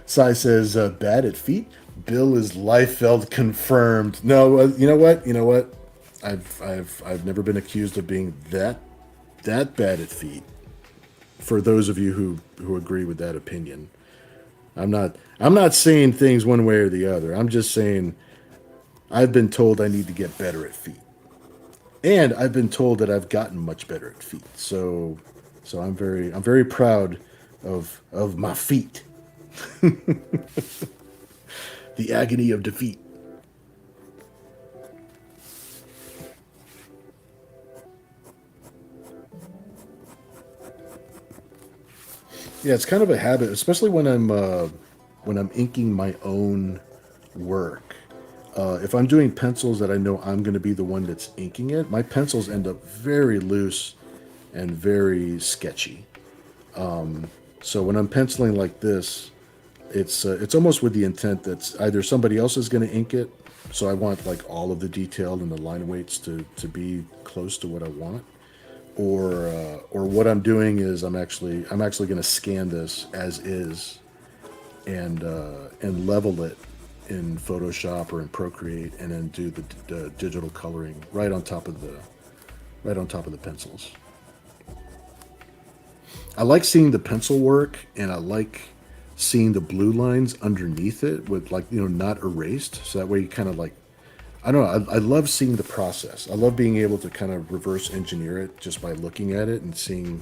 Sai says, bad at feet? Bill is Liefeld confirmed. No, you know what? I've never been accused of being that bad at feet. For those of you who agree with that opinion. I'm not saying things one way or the other. I'm just saying I've been told I need to get better at feet. And I've been told that I've gotten much better at feet. So I'm very proud of my feet. The agony of defeat. Yeah, it's kind of a habit, especially when I'm inking my own work. If I'm doing pencils that I know I'm going to be the one that's inking it, my pencils end up very loose and very sketchy. So when I'm penciling like this, it's almost with the intent that either somebody else is going to ink it, so I want like all of the detail and the line weights to be close to what I want. Or what I'm doing is I'm actually going to scan this as is and level it in Photoshop or in Procreate, and then do the digital coloring right on top of the pencils. I like seeing the pencil work, and I like seeing the blue lines underneath it with, like, not erased, so that way you kind of like, I don't know. I love seeing the process. I love being able to kind of reverse engineer it just by looking at it and seeing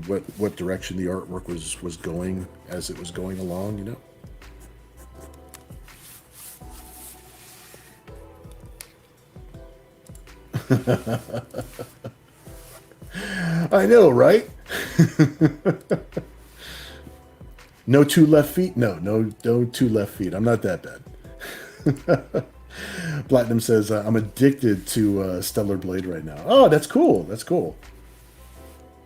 what direction the artwork was going as it was going along. I know, right? No two left feet? No two left feet. I'm not that bad. Platinum says, I'm addicted to Stellar Blade right now. Oh, that's cool. That's cool.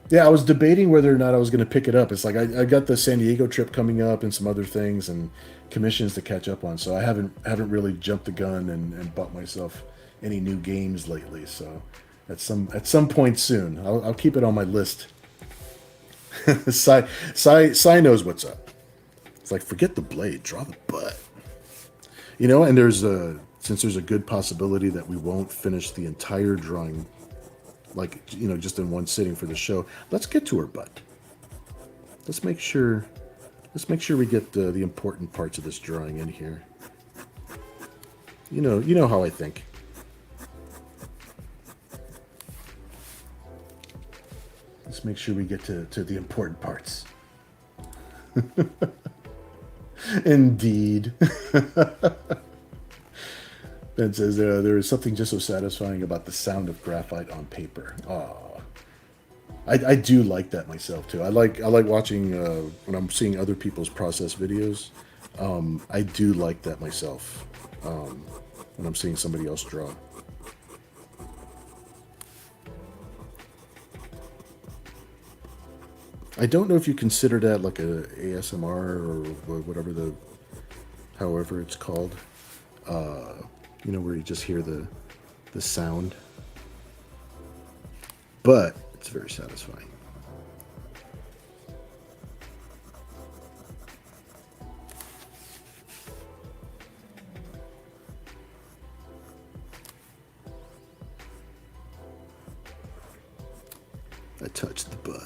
Yeah, I was debating whether or not I was going to pick it up. It's like I got the San Diego trip coming up and some other things and commissions to catch up on. So I haven't really jumped the gun and bought myself any new games lately. So at some point soon, I'll keep it on my list. Sai knows what's up. It's like, forget the blade, draw the butt. You know, and since there's a good possibility that we won't finish the entire drawing, like, you know, just in one sitting for the show, let's get to her butt. Let's make sure we get the important parts of this drawing in here. You know how I think. Let's make sure we get to the important parts. Indeed. Ben says there is something just so satisfying about the sound of graphite on paper. Oh, I do like that myself too. I like watching when I'm seeing other people's process videos. I do like that myself when I'm seeing somebody else draw. I don't know if you consider that like a ASMR or whatever however it's called. You know, where you just hear the sound. But it's very satisfying. I touched the butt.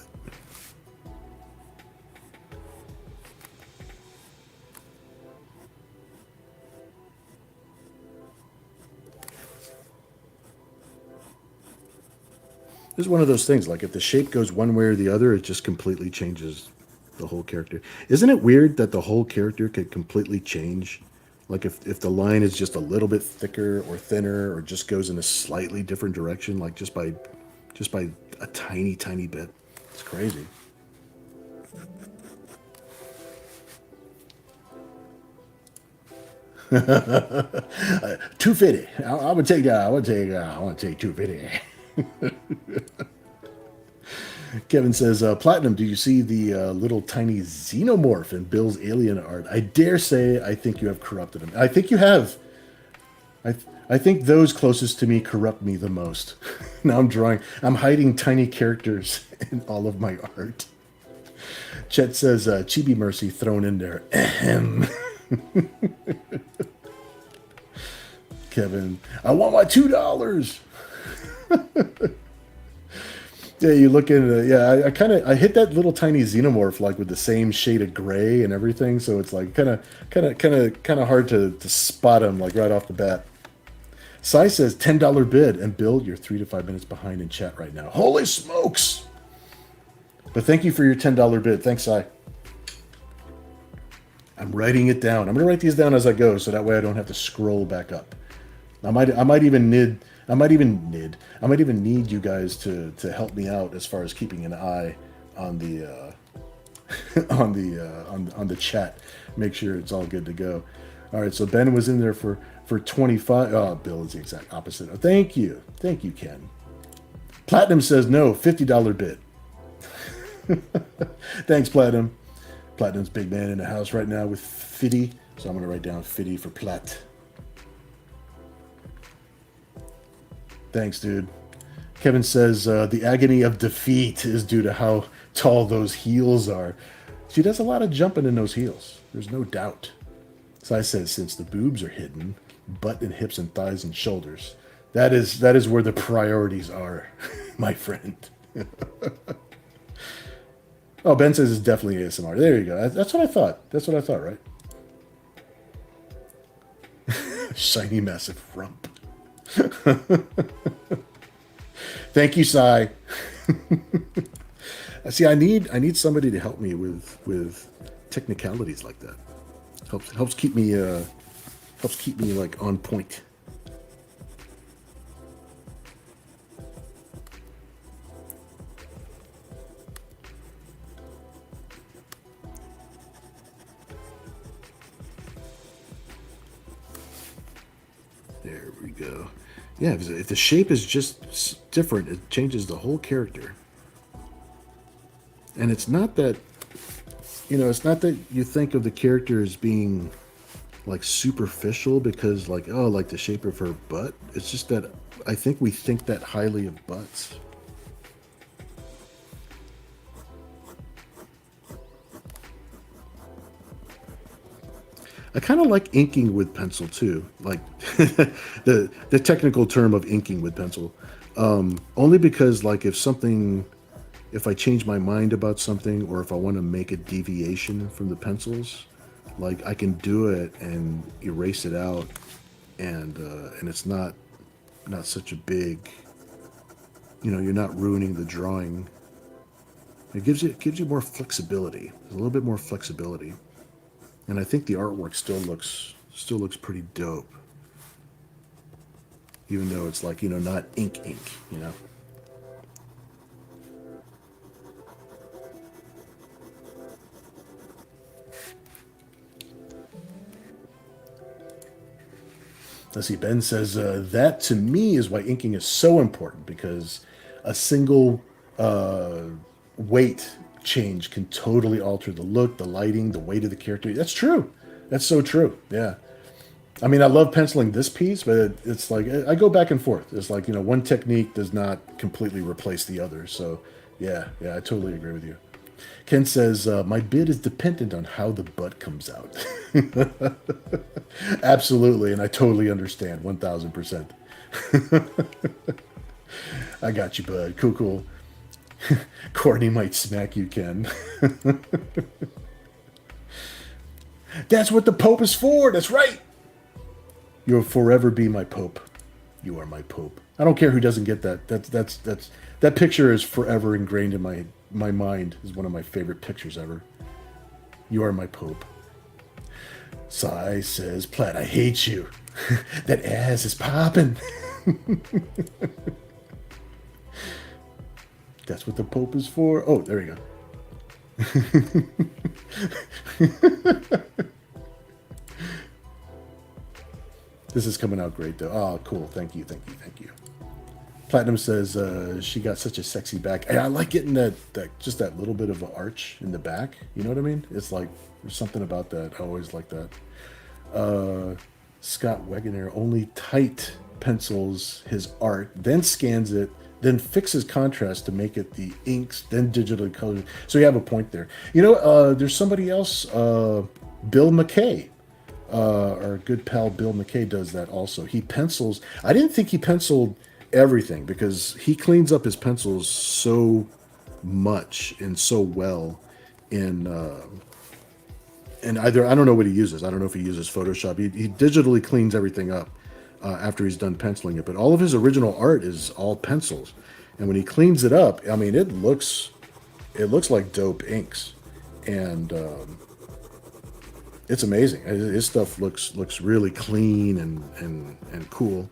It's one of those things, like if the shape goes one way or the other, it just completely changes the whole character. Isn't it weird that the whole character could completely change? Like if the line is just a little bit thicker or thinner or just goes in a slightly different direction, like just by a tiny, tiny bit. It's crazy. $250. I would take that. I want to take $250. Kevin says, Platinum, do you see the little tiny xenomorph in Bill's alien art? I dare say I think you have corrupted him. I think you have. I think those closest to me corrupt me the most. Now I'm hiding tiny characters in all of my art. Chet says, Chibi Mercy thrown in there. Ahem. Kevin, I want my $2. Yeah, you look into I hit that little tiny xenomorph like with the same shade of gray and everything, so it's like kind of hard to spot him like right off the bat. Sai says $10 bid, and Bill, you're 3 to 5 minutes behind in chat right now. Holy smokes! But thank you for your $10 bid. Thanks, Sai. I'm writing it down. I'm gonna write these down as I go, so that way I don't have to scroll back up. I might even need you guys to help me out as far as keeping an eye on the on the chat. Make sure it's all good to go. All right, so Ben was in there for 25. Oh, Bill is the exact opposite. Oh, thank you, Ken. Platinum says no, $50 bid. Thanks, Platinum. Platinum's big man in the house right now with Fiddy, so I'm gonna write down Fiddy for Plat. Thanks, dude. Kevin says the agony of defeat is due to how tall those heels are. She does a lot of jumping in those heels. There's no doubt. So I said, since the boobs are hidden, butt and hips and thighs and shoulders, that is where the priorities are, my friend. Oh, Ben says it's definitely ASMR. There you go. That's what I thought. That's what I thought, right? Shiny massive rump. Thank you, Sai. See, I need somebody to help me with technicalities like that. Helps keep me like on point. There we go. Yeah, if the shape is just different, it changes the whole character. And it's not that, it's not that you think of the character as being like superficial because like, oh, like the shape of her butt. It's just that I think we think that highly of butts. I kind of like inking with pencil too, like the technical term of inking with pencil. Only because like if I change my mind about something or if I want to make a deviation from the pencils, like I can do it and erase it out, and it's not such a big, you're not ruining the drawing. It gives you more flexibility, a little bit more flexibility. And I think the artwork still looks pretty dope. Even though it's like, not ink. Let's see, Ben says, that to me is why inking is so important because a single weight change can totally alter the look, the lighting, the weight of the character. That's true. That's so true. Yeah. I mean, I love penciling this piece, but it's like I go back and forth. It's like, one technique does not completely replace the other. So, yeah, I totally agree with you. Ken says, my bid is dependent on how the butt comes out. Absolutely, and I totally understand, 1,000%. I got you, bud. Cool. Courtney might smack you, Ken. That's what the Pope is for. That's right. You'll forever be my Pope. You are my Pope. I don't care who doesn't get that. That picture is forever ingrained in my mind. Is one of my favorite pictures ever. You are my Pope. Sai says, Platt, I hate you. That ass is popping. That's what the Pope is for. Oh, there we go. This is coming out great, though. Oh, cool. Thank you. Platinum says she got such a sexy back. And I like getting that that little bit of an arch in the back. You know what I mean? It's like there's something about that. I always like that. Scott Wegener only tight pencils his art, then scans it, then fixes contrast to make it the inks, then digitally colored. So you have a point there. There's somebody else, Bill McKay. Our good pal Bill McKay does that also. He pencils. I didn't think he penciled everything because he cleans up his pencils so much and so well in either, I don't know what he uses. I don't know if he uses Photoshop. He digitally cleans everything up after he's done penciling it. But all of his original art is all pencils, and when he cleans it up, I mean, it looks like dope inks, and it's amazing. His stuff looks really clean and cool.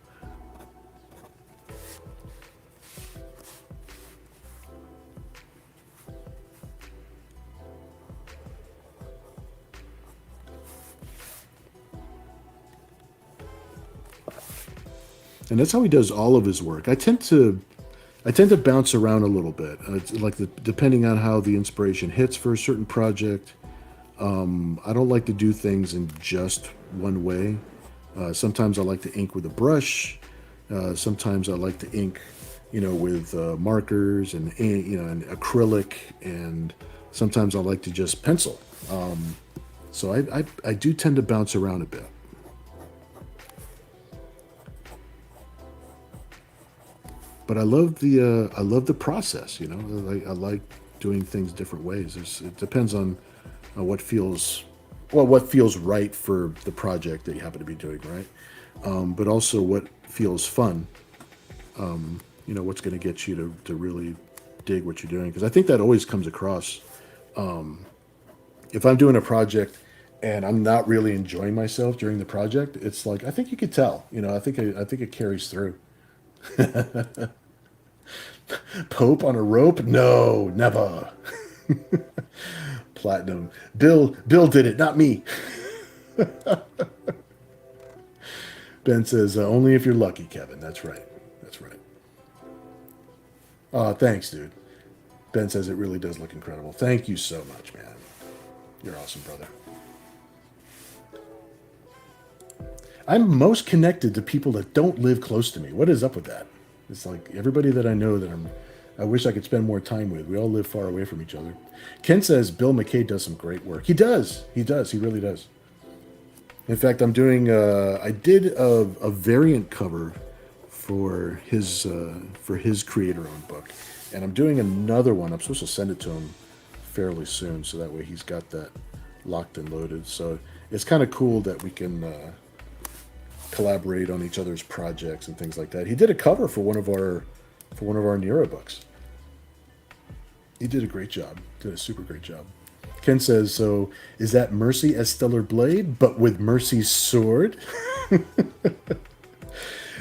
And that's how he does all of his work. I tend to bounce around a little bit. It's like depending on how the inspiration hits for a certain project. I don't like to do things in just one way. Sometimes I like to ink with a brush. Sometimes I like to ink, with markers and and acrylic. And sometimes I like to just pencil. So I do tend to bounce around a bit. But I love the process. I like doing things different ways. It depends on what feels right for the project that you happen to be doing, right? But also what feels fun. What's going to get you to really dig what you're doing, because I think that always comes across. If I'm doing a project and I'm not really enjoying myself during the project, it's like I think you could tell. I think it carries through. Pope on a rope? No, never. Platinum. Bill did it, not me. Ben says, only if you're lucky, Kevin. That's right. Oh, thanks, dude. Ben says it really does look incredible. Thank you so much, man. You're awesome, brother. I'm most connected to people that don't live close to me. What is up with that? It's like everybody that I know that I wish I could spend more time with. We all live far away from each other. Ken says Bill McKay does some great work. He does. He does. He really does. In fact, I'm doing. I did a variant cover for his creator-owned book, and I'm doing another one. I'm supposed to send it to him fairly soon, so that way he's got that locked and loaded. So it's kind of cool that we can collaborate on each other's projects and things like that. He did a cover for one of our Nero books. He did a great job. Did a super great job. Ken says, so is that Mercy as Stellar Blade, but with Mercy's sword?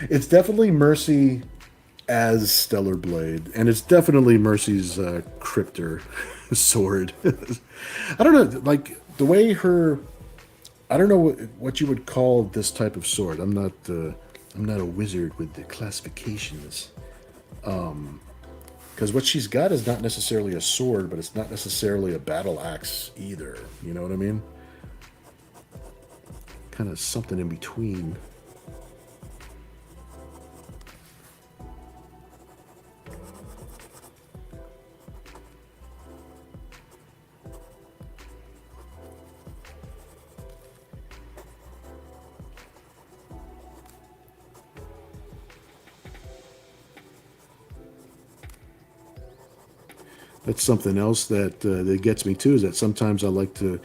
It's definitely Mercy as Stellar Blade, and it's definitely Mercy's Cryptor sword. I don't know, like the way I don't know what you would call this type of sword. I'm not a wizard with the classifications. Because what she's got is not necessarily a sword, but it's not necessarily a battle axe either. You know what I mean? Kind of something in between. That's something else that gets me too. Is that sometimes I like to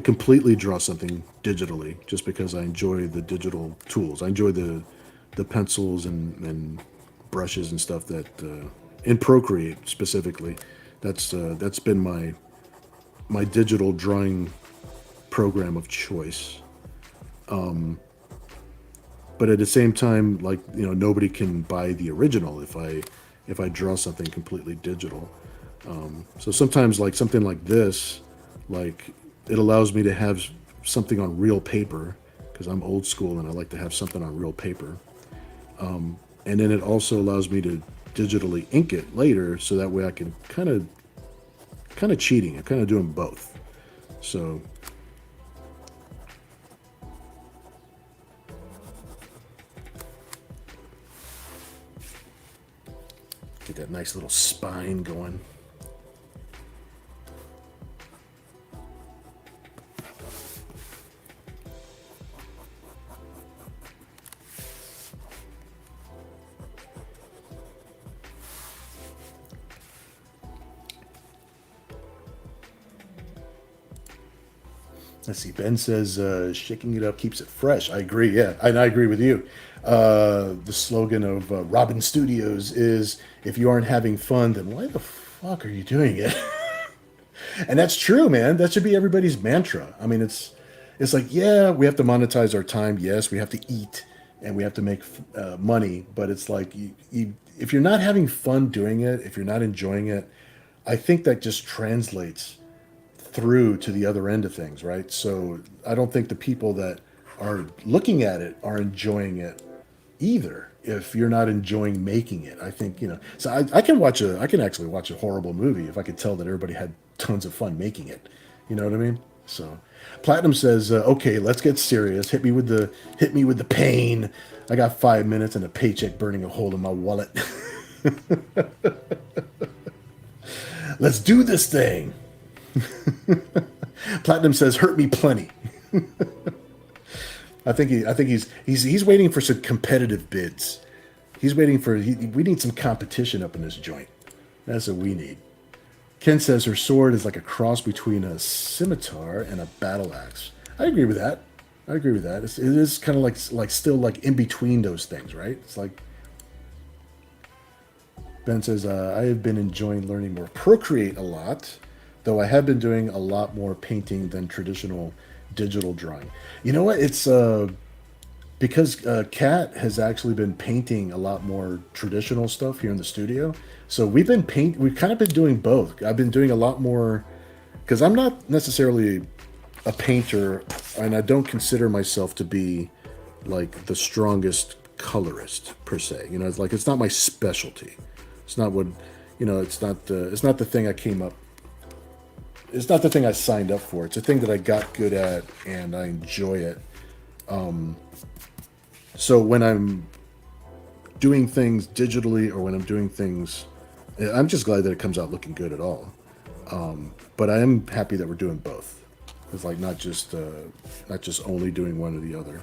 completely draw something digitally, just because I enjoy the digital tools. I enjoy the pencils and brushes and stuff that in Procreate specifically. That's been my digital drawing program of choice. But at the same time, like, you know, nobody can buy the original if I draw something completely digital. So sometimes, like something like this, like it allows me to have something on real paper, because I'm old school and I like to have something on real paper. And then it also allows me to digitally ink it later, so that way I can kind of cheating. I'm kind of doing both. So get that nice little spine going. Let's see. Ben says, shaking it up keeps it fresh. I agree. Yeah. And I agree with you. The slogan of Robin Studios is, if you aren't having fun, then why the fuck are you doing it? And that's true, man. That should be everybody's mantra. I mean, it's like, yeah, we have to monetize our time. Yes, we have to eat and we have to make money. But it's like, if you're not having fun doing it, if you're not enjoying it, I think that just translates through to the other end of things, right? So I don't think the people that are looking at it are enjoying it either, if you're not enjoying making it. I think, you know, so I can actually watch a horrible movie if I could tell that everybody had tons of fun making it. You know what I mean? So Platinum says, okay, let's get serious. Hit me with the pain. I got 5 minutes and a paycheck burning a hole in my wallet. Let's do this thing. Platinum says, hurt me plenty. I think he's waiting for some competitive bids. He's waiting for, we need some competition up in this joint. That's what we need. Ken says her sword is like a cross between a scimitar and a battle axe. I agree with that. It is kind of like still like in between those things, right? It's like, Ben says, I have been enjoying learning more Procreate a lot, though I have been doing a lot more painting than traditional digital drawing. You know what? It's because Kat has actually been painting a lot more traditional stuff here in the studio. So we've kind of been doing both. I've been doing a lot more, because I'm not necessarily a painter, and I don't consider myself to be like the strongest colorist per se. You know, it's not my specialty. It's not what, you know, it's not the thing I came up. It's not the thing I signed up for. It's a thing that I got good at and I enjoy it. So when I'm doing things digitally or when I'm doing things, I'm just glad that it comes out looking good at all. But I am happy that we're doing both. It's like not just only doing one or the other.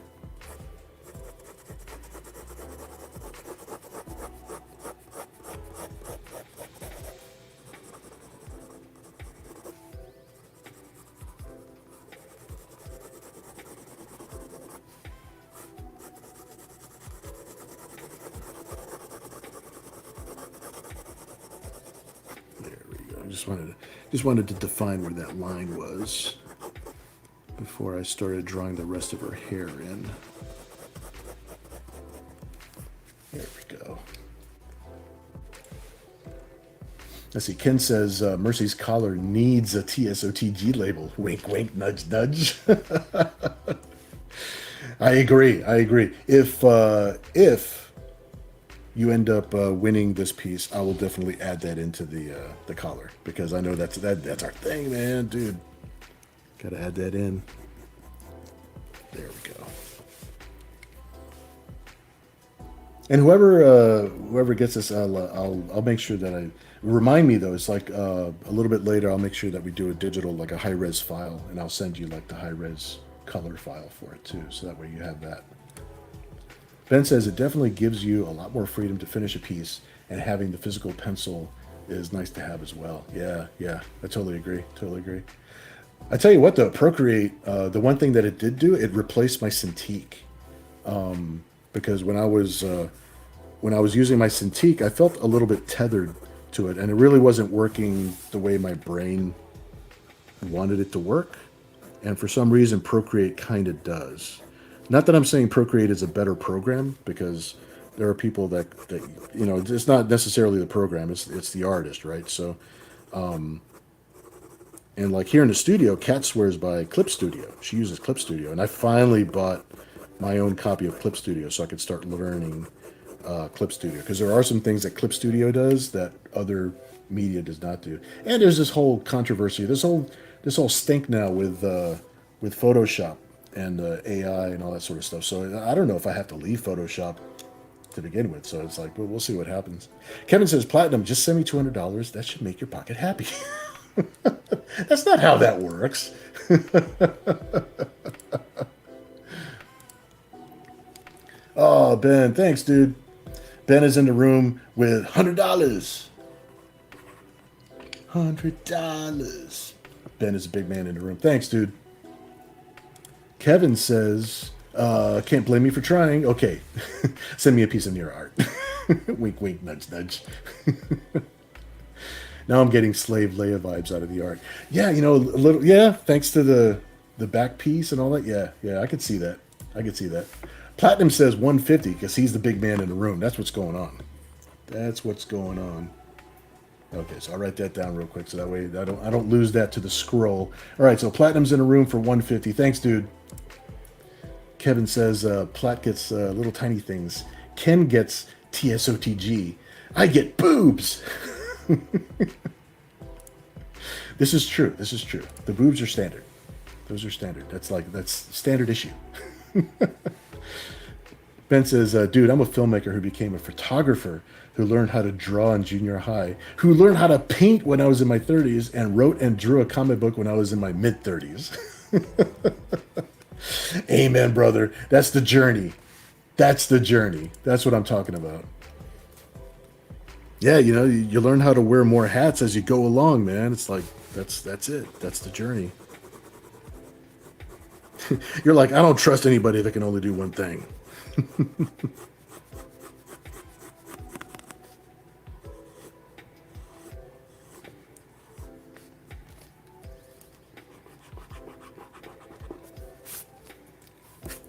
Just wanted to define where that line was before I started drawing the rest of her hair in. There we go. Let's see. Ken says Mercy's collar needs a TSOTG label. Wink, wink, nudge, nudge. I agree. If you end up winning this piece, I will definitely add that into the collar because I know that's our thing, man, dude. Gotta add that in. There we go. And whoever gets this, I'll make sure that I remind me though. It's like a little bit later. I'll make sure that we do a digital, like a high res file, and I'll send you like the high res color file for it too, so that way you have that. Ben says it definitely gives you a lot more freedom to finish a piece, and having the physical pencil is nice to have as well. Yeah, I totally agree. I tell you what though, Procreate, the one thing that it did do, it replaced my Cintiq. Because when I was using my Cintiq, I felt a little bit tethered to it, and it really wasn't working the way my brain wanted it to work. And for some reason, Procreate kind of does. Not that I'm saying Procreate is a better program, because there are people that you know, it's not necessarily the program, it's the artist, right? So, and like here in the studio, Kat swears by Clip Studio. She uses Clip Studio, and I finally bought my own copy of Clip Studio so I could start learning Clip Studio, because there are some things that Clip Studio does that other media does not do. And there's this whole controversy, this whole stink now with Photoshop and AI and all that sort of stuff. So I don't know if I have to leave Photoshop to begin with. So it's like, well, we'll see what happens. Kevin says, Platinum, just send me $200. That should make your pocket happy. That's not how that works. Oh, Ben, thanks, dude. Ben is in the room with $100. $100. Ben is a big man in the room. Thanks, dude. Kevin says, can't blame me for trying. Okay, send me a piece of your art. Wink, wink, nudge, nudge. Now I'm getting Slave Leia vibes out of the art. Yeah, you know, a little. Yeah, thanks to the back piece and all that. Yeah, I could see that. Platinum says 150 because he's the big man in the room. That's what's going on. Okay, so I'll write that down real quick so that way I don't lose that to the scroll. All right, so Platinum's in a room for 150. Thanks, dude. Kevin says Plat gets little tiny things. Ken gets TSOTG. I get boobs. This is true. The boobs are standard. Those are standard. That's standard issue. Ben says, dude, I'm a filmmaker who became a photographer, who learned how to draw in junior high, who learned how to paint when I was in my 30s, and wrote and drew a comic book when I was in my mid-30s. Amen, brother. That's the journey. That's what I'm talking about. Yeah, you know, you learn how to wear more hats as you go along, man. It's like, that's it. That's the journey. You're like, I don't trust anybody that can only do one thing.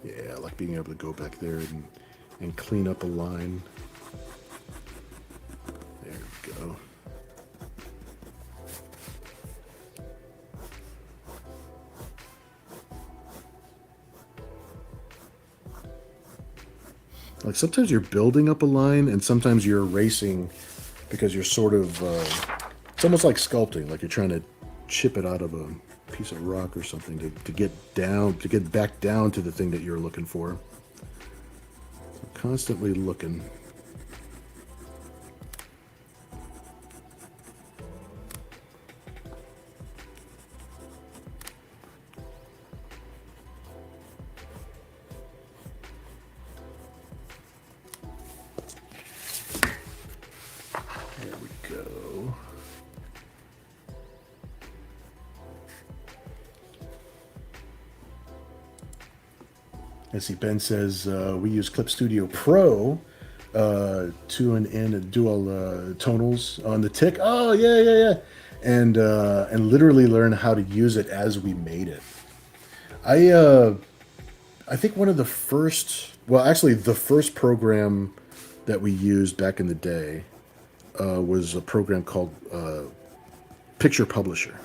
Yeah, I like being able to go back there and clean up a line. There we go. Like sometimes you're building up a line and sometimes you're erasing because you're sort of, it's almost like sculpting, like you're trying to chip it out of a piece of rock or something to get back down to the thing that you're looking for. So constantly looking. There we go. Let's see, Ben says we use Clip Studio Pro to tune in and do all tonals on the tick. Oh yeah. And literally learn how to use it as we made it. I think one of the first, well, actually the first program that we used back in the day was a program called Picture Publisher,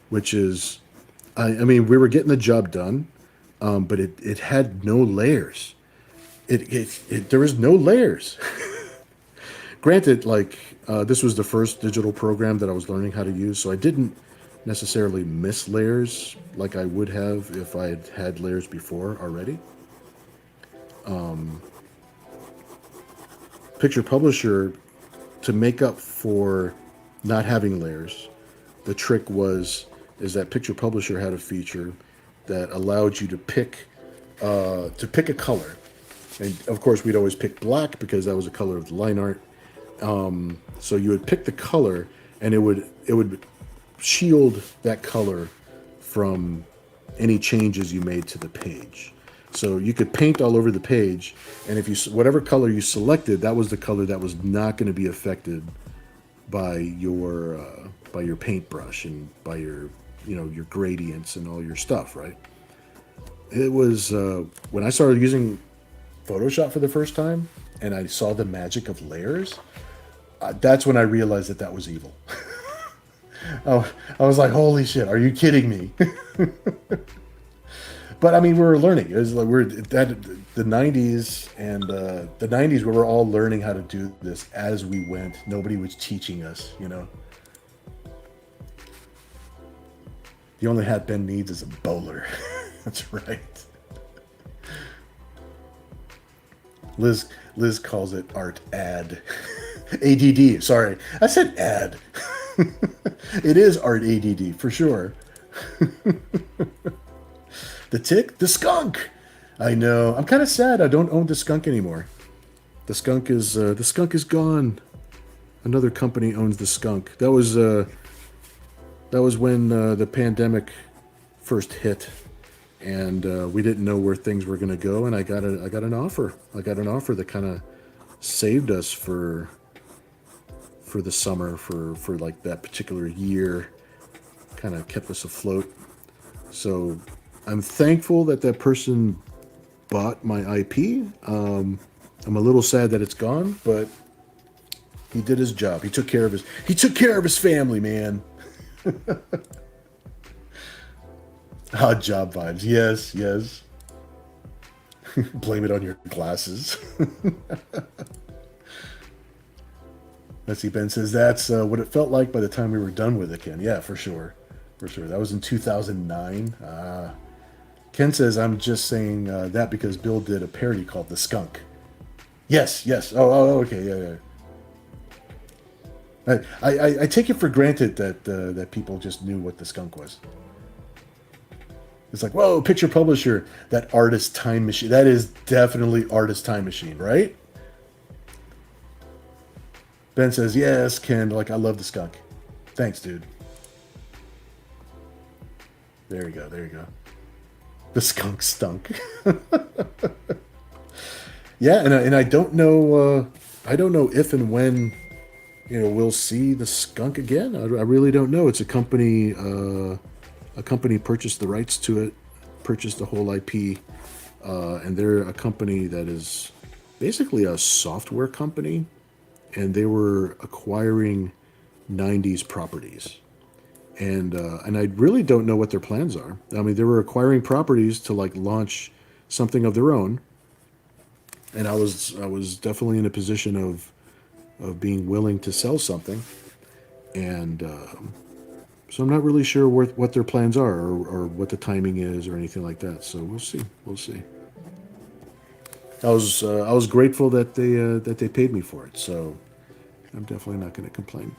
which is, I mean, we were getting the job done, but it had no layers. There was no layers. Granted, like, this was the first digital program that I was learning how to use, so I didn't necessarily miss layers like I would have if I had had layers before already. Picture Publisher, to make up for not having layers, the trick is that Picture Publisher had a feature that allowed you to pick a color. And of course, we'd always pick black because that was the color of the line art. So you would pick the color, and it would shield that color from any changes you made to the page. So you could paint all over the page, and if whatever color you selected, that was the color that was not going to be affected by your paintbrush and by your gradients and all your stuff, right? It was when I started using Photoshop for the first time, and I saw the magic of layers. That's when I realized that was evil. I was like, holy shit, are you kidding me? But I mean, we were learning. It was like the 90s, and the 90s, we were all learning how to do this as we went. Nobody was teaching us, you know. The only hat Ben needs is a bowler. That's right. Liz calls it art ad. ADD, sorry. I said ad. It is art ADD, for sure. The tick? The skunk! I know. I'm kind of sad I don't own the skunk anymore. The skunk is gone. Another company owns the skunk. That was when the pandemic first hit, and we didn't know where things were going to go, and I got an offer. I got an offer that kind of saved us for the summer, for like that particular year, kind of kept us afloat. So I'm thankful that person bought my IP. I'm a little sad that it's gone, but he did his job. He took care of his family, man. Odd job vibes. Yes. Blame it on your glasses. Let's see, Ben says that's what it felt like by the time we were done with it, Ken. Yeah, for sure. That was in 2009. Ken says, I'm just saying that because Bill did a parody called The Skunk. Yes. Oh, okay, yeah. I take it for granted that people just knew what The Skunk was. It's like, whoa, Picture Publisher, that artist time machine. That is definitely artist time machine, right? Ben says, yes, Ken, like, I love The Skunk. Thanks, dude. There you go. The skunk stunk. Yeah, and I don't know if and when, we'll see the skunk again. I really don't know. It's a company purchased the rights to it, purchased the whole IP, and they're a company that is basically a software company, and they were acquiring 90s properties. And I really don't know what their plans are. I mean, they were acquiring properties to like launch something of their own, and I was definitely in a position of of being willing to sell something, and so I'm not really sure what their plans are, or what the timing is, or anything like that. So we'll see. We'll see. I was grateful that they paid me for it. So I'm definitely not going to complain.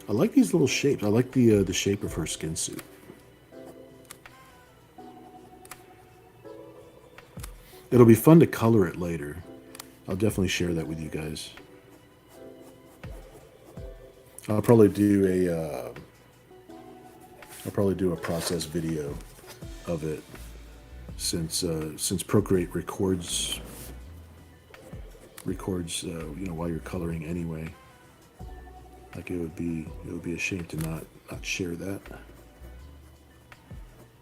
I like these little shapes. I like the shape of her skin suit. It'll be fun to color it later. I'll definitely share that with you guys. I'll probably do a process video of it, since Procreate records while you're coloring anyway. Like it would be a shame to not share that.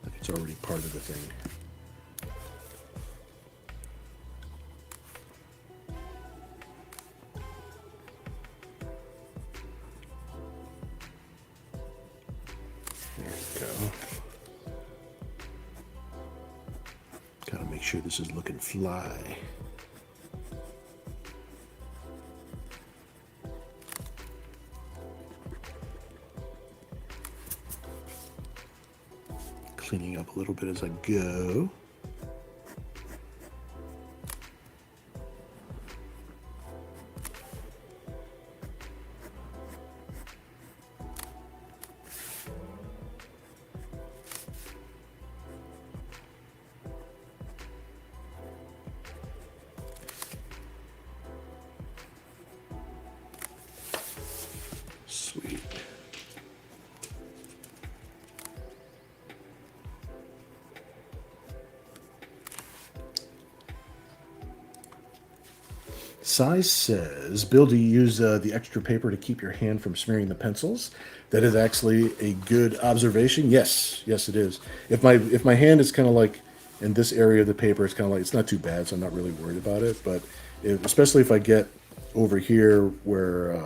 Like it's already part of the thing. There we go. Gotta make sure this is looking fly. Cleaning up a little bit as I go. Sweet. Size says, Bill, do you use the extra paper to keep your hand from smearing the pencils? That is actually a good observation. Yes, it is. If my hand is kind of like in this area of the paper, it's kind of like, it's not too bad, so I'm not really worried about it. But especially if I get over here where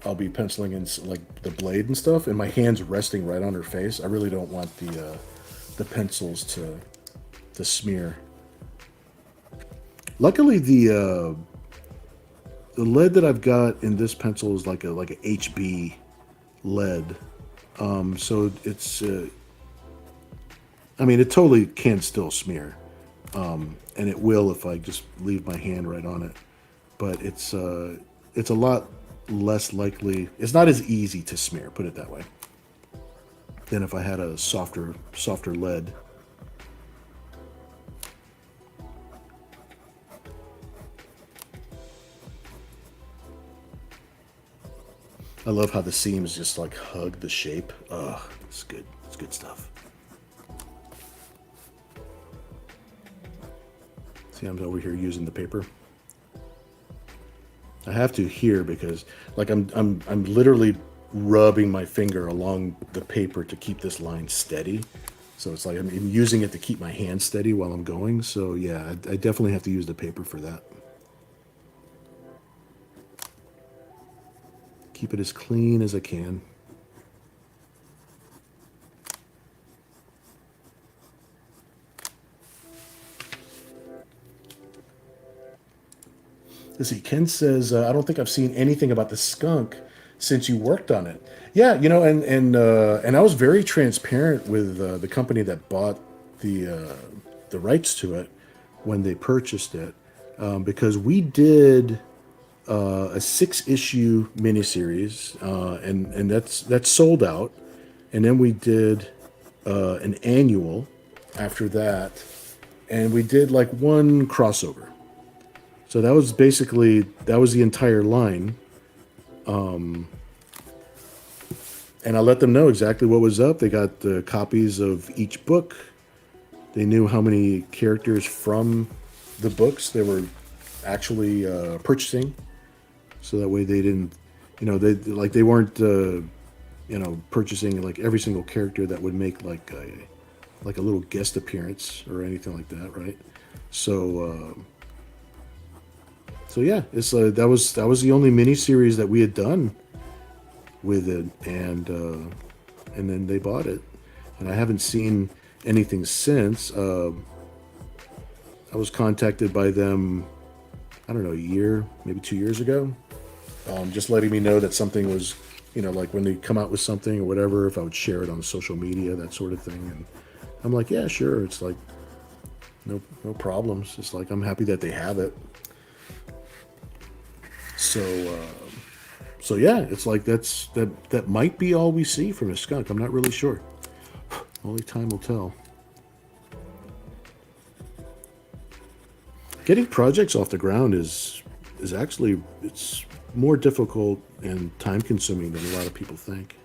I'll be penciling in like the blade and stuff, and my hand's resting right on her face, I really don't want the pencils to smear. Luckily, the lead that I've got in this pencil is like a HB lead, so it's I mean, it totally can still smear, and it will if I just leave my hand right on it. But it's a lot less likely. It's not as easy to smear, put it that way, than if I had a softer lead. I love how the seams just like hug the shape. Ugh, it's good. It's good stuff. See, I'm over here using the paper. I have to here because like I'm literally rubbing my finger along the paper to keep this line steady. So it's like I'm using it to keep my hand steady while I'm going. So yeah, I definitely have to use the paper for that. Keep it as clean as I can. Let's see, Ken says, I don't think I've seen anything about the skunk since you worked on it. Yeah, you know, and I was very transparent with the company that bought the rights to it when they purchased it, because we did a 6-issue miniseries, and that's sold out, and then we did an annual after that, and we did like one crossover. So that was the entire line, and I let them know exactly what was up. They got copies of each book. They knew how many characters from the books they were actually purchasing. So that way they didn't, they weren't, purchasing like every single character that would make like a little guest appearance or anything like that, right? So yeah, it's that was the only miniseries that we had done with it, and then they bought it. and I haven't seen anything since. I was contacted by them, I don't know, a year, maybe 2 years ago, just letting me know that something was, like when they come out with something or whatever, if I would share it on social media, that sort of thing. And I'm like, yeah, sure. It's like, no problems. It's like, I'm happy that they have it. So yeah, it's like that might be all we see from a skunk. I'm not really sure. Only time will tell. Getting projects off the ground is actually, it's more difficult and time consuming than a lot of people think.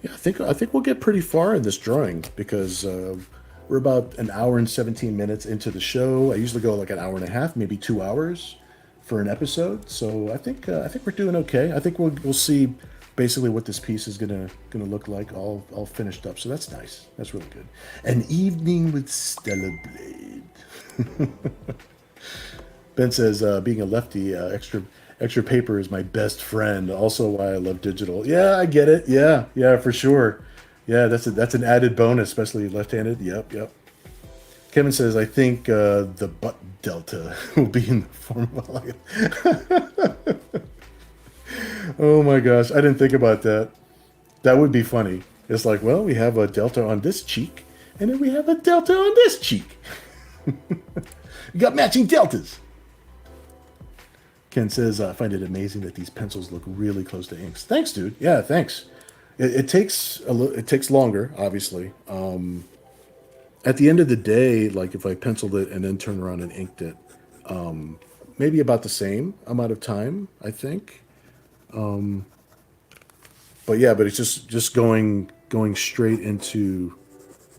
Yeah, I think we'll get pretty far in this drawing because we're about an hour and 17 minutes into the show. I usually go like an hour and a half, maybe 2 hours for an episode. So I think we're doing okay. I think we'll see basically what this piece is gonna look like all finished up. So that's nice. That's really good. An evening with Stella Blade. Ben says, being a lefty, extra paper is my best friend. Also, why I love digital. Yeah, I get it. Yeah, for sure. Yeah, that's an added bonus, especially left-handed. Yep. Kevin says, I think the butt delta will be in the form of a lion. Oh my gosh, I didn't think about that. That would be funny. It's like, well, we have a delta on this cheek, and then we have a delta on this cheek. You got matching deltas. Ken says, I find it amazing that these pencils look really close to inks. Thanks, dude. Yeah, thanks. It takes it takes longer, obviously. At the end of the day, like if I penciled it and then turned around and inked it, maybe about the same amount of time, I think. But it's just going straight into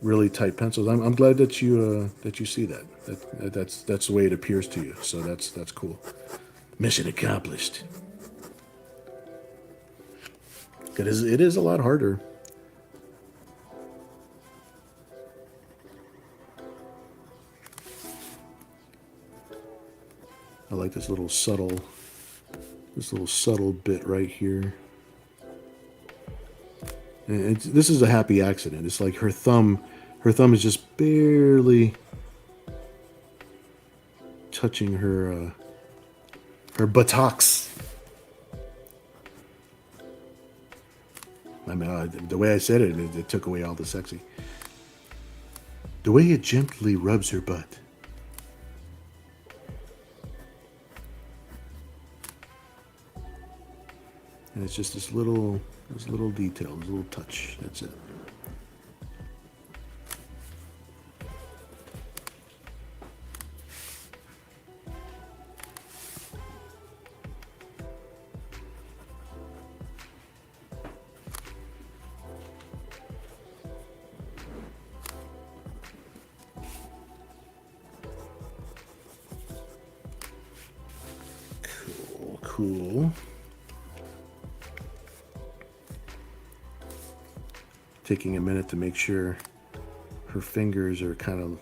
really tight pencils. I'm glad that you see that. That's the way it appears to you. So that's cool. Mission accomplished. It is a lot harder. I like this little subtle bit right here. And this is a happy accident. It's like her thumb is just barely touching her buttocks. I mean, the way I said it took away all the sexy. The way it gently rubs her butt. And it's just this little detail, this little touch. That's it. Cool. Taking a minute to make sure her fingers are kind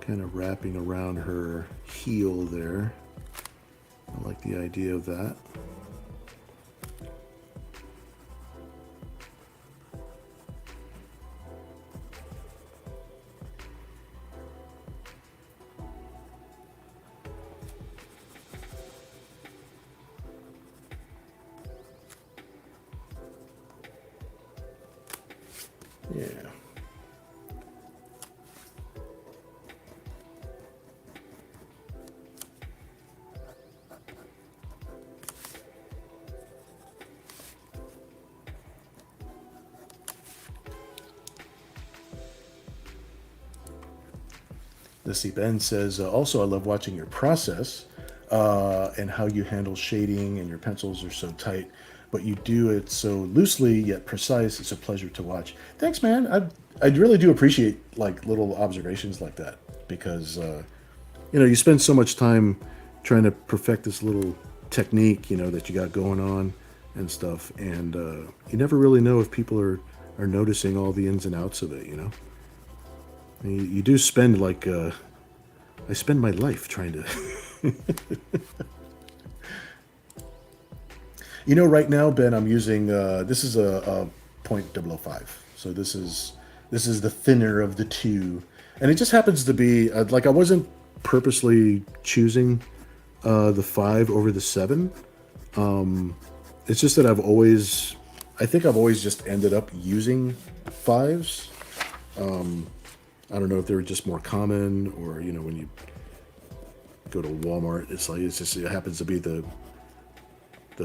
of wrapping around her heel there. I like the idea of that. Yeah. Let's see, Ben says, also, I love watching your process and how you handle shading, and your pencils are so tight, but you do it so loosely yet precise. It's a pleasure to watch. Thanks, man. I really do appreciate like little observations like that, because you spend so much time trying to perfect this little technique, that you got going on and stuff, and you never really know if people are noticing all the ins and outs of it. You do spend like I spend my life trying to. Right now, Ben, I'm using this is a .005, so this is the thinner of the two, and it just happens to be like I wasn't purposely choosing the 5 over the 7. It's just that I think I've always just ended up using 5s. I don't know if they were just more common, or when you go to Walmart, it happens to be the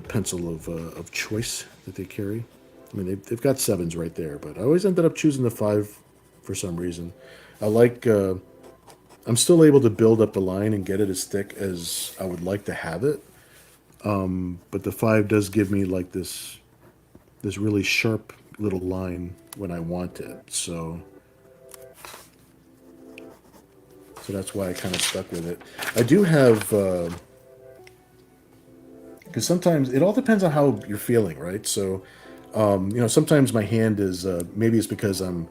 pencil of choice that they carry. I mean, they've got 7s right there, but I always ended up choosing the 5 for some reason. I like. I'm still able to build up the line and get it as thick as I would like to have it, but the 5 does give me like this really sharp little line when I want it. So that's why I kind of stuck with it. I do have, because sometimes it all depends on how you're feeling, right? So, sometimes my hand is, maybe it's because I'm,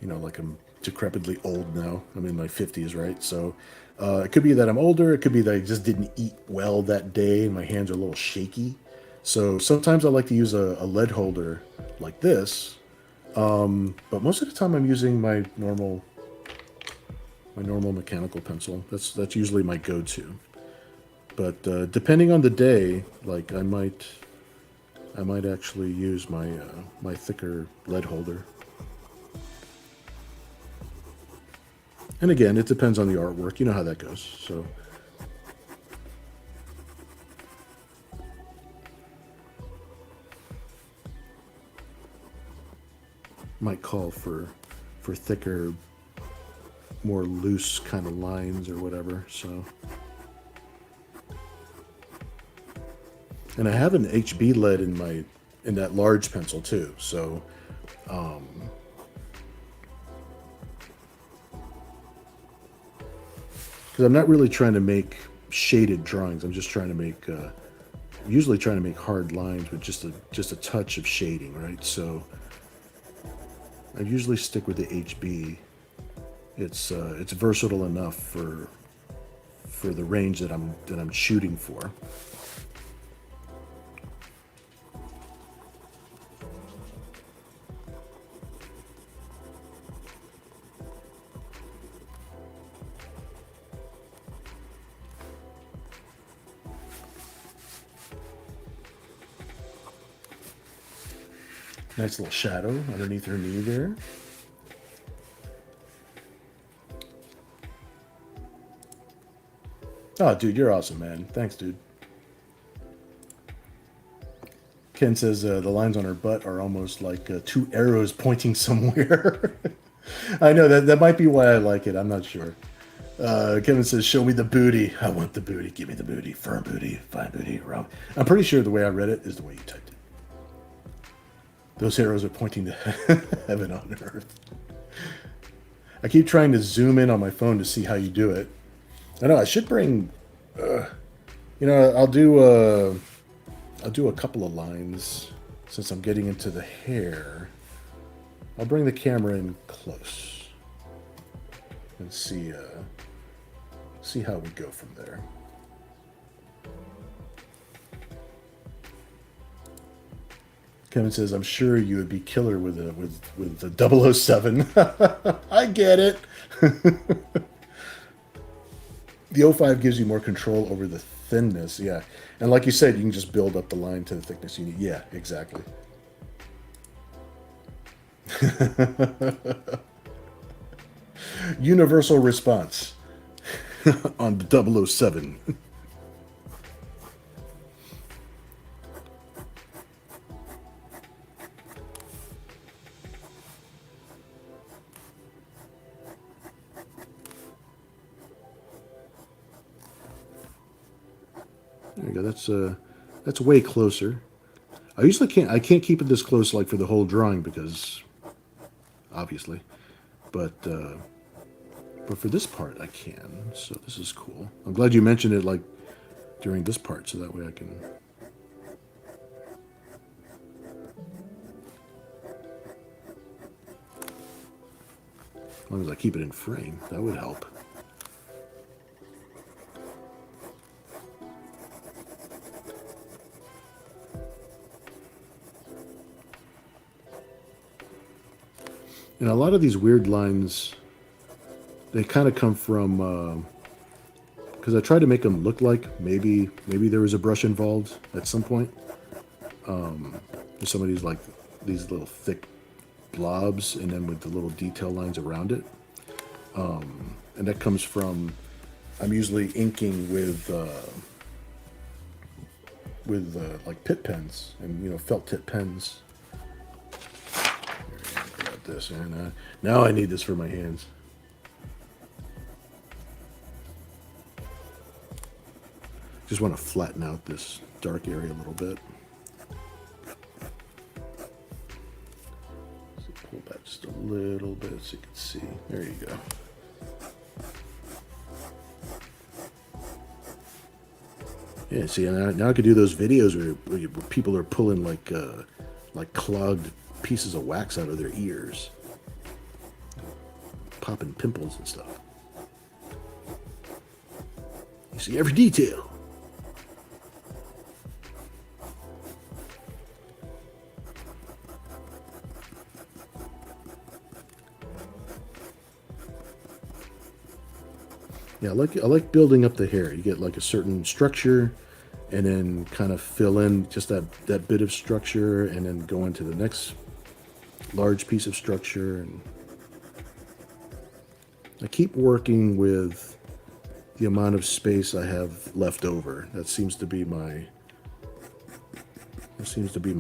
like I'm decrepitly old now. I'm in my 50s, right? So it could be that I'm older. It could be that I just didn't eat well that day and my hands are a little shaky. So sometimes I like to use a lead holder like this. But most of the time I'm using my normal mechanical pencil. That's usually my go-to. But depending on the day, like I might actually use my thicker lead holder. And again, it depends on the artwork. You know how that goes. So might call for thicker, more loose kind of lines or whatever. So, and I have an HB lead in that large pencil too. So, because I'm not really trying to make shaded drawings. I'm just trying to make, usually trying to make hard lines with just a touch of shading, right? So I usually stick with the HB. It's versatile enough for the range that I'm shooting for. Nice little shadow underneath her knee there. Oh, dude, you're awesome, man. Thanks, dude. Ken says the lines on her butt are almost like 2 arrows pointing somewhere. I know that might be why I like it. I'm not sure. Kevin says, "Show me the booty. I want the booty. Give me the booty. Firm booty. Fine booty. Round." I'm pretty sure the way I read it is the way you typed it. Those arrows are pointing to heaven on earth. I keep trying to zoom in on my phone to see how you do it. I know I should bring. I'll do a couple of lines since I'm getting into the hair. I'll bring the camera in close and see how we go from there. Kevin says, "I'm sure you would be killer with the 007." I get it. The 05 gives you more control over the thinness, yeah. And like you said, you can just build up the line to the thickness you need. Yeah, exactly. Universal response on the 007. you go. That's way closer. I can't keep it this close like for the whole drawing because obviously, but for this part I can. So this is cool. I'm glad you mentioned it like during this part, so that way I can. As long as I keep it in frame, that would help. And a lot of these weird lines, they kind of come from, because I tried to make them look like maybe there was a brush involved at some point. Some of these like these little thick blobs, and then with the little detail lines around it. And that comes from, I'm usually inking with like pit pens and felt tip pens. Got this, and now I need this for my hands. Just want to flatten out this dark area a little bit. So pull back just a little bit so you can see. There you go. Yeah, see, now I could do those videos where people are pulling like clogged pieces of wax out of their ears, popping pimples and stuff. You see every detail. Yeah, I like building up the hair. You get like a certain structure, and then kind of fill in just that bit of structure, and then go into the next large piece of structure. And I keep working with the amount of space I have left over. That seems to be my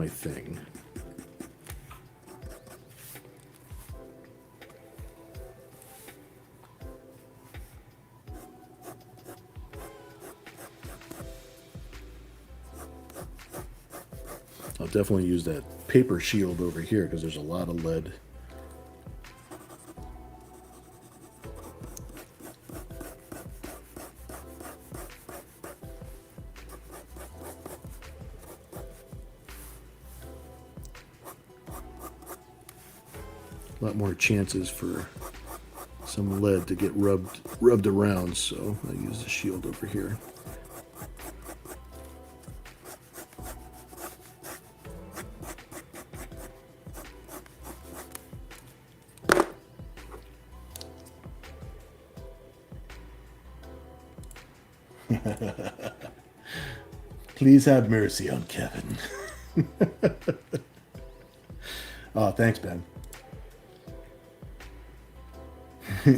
thing. I'll definitely use that paper shield over here because there's a lot of lead. A lot more chances for some lead to get rubbed around, so I use the shield over here. Please have mercy on Kevin. Oh, thanks, Ben.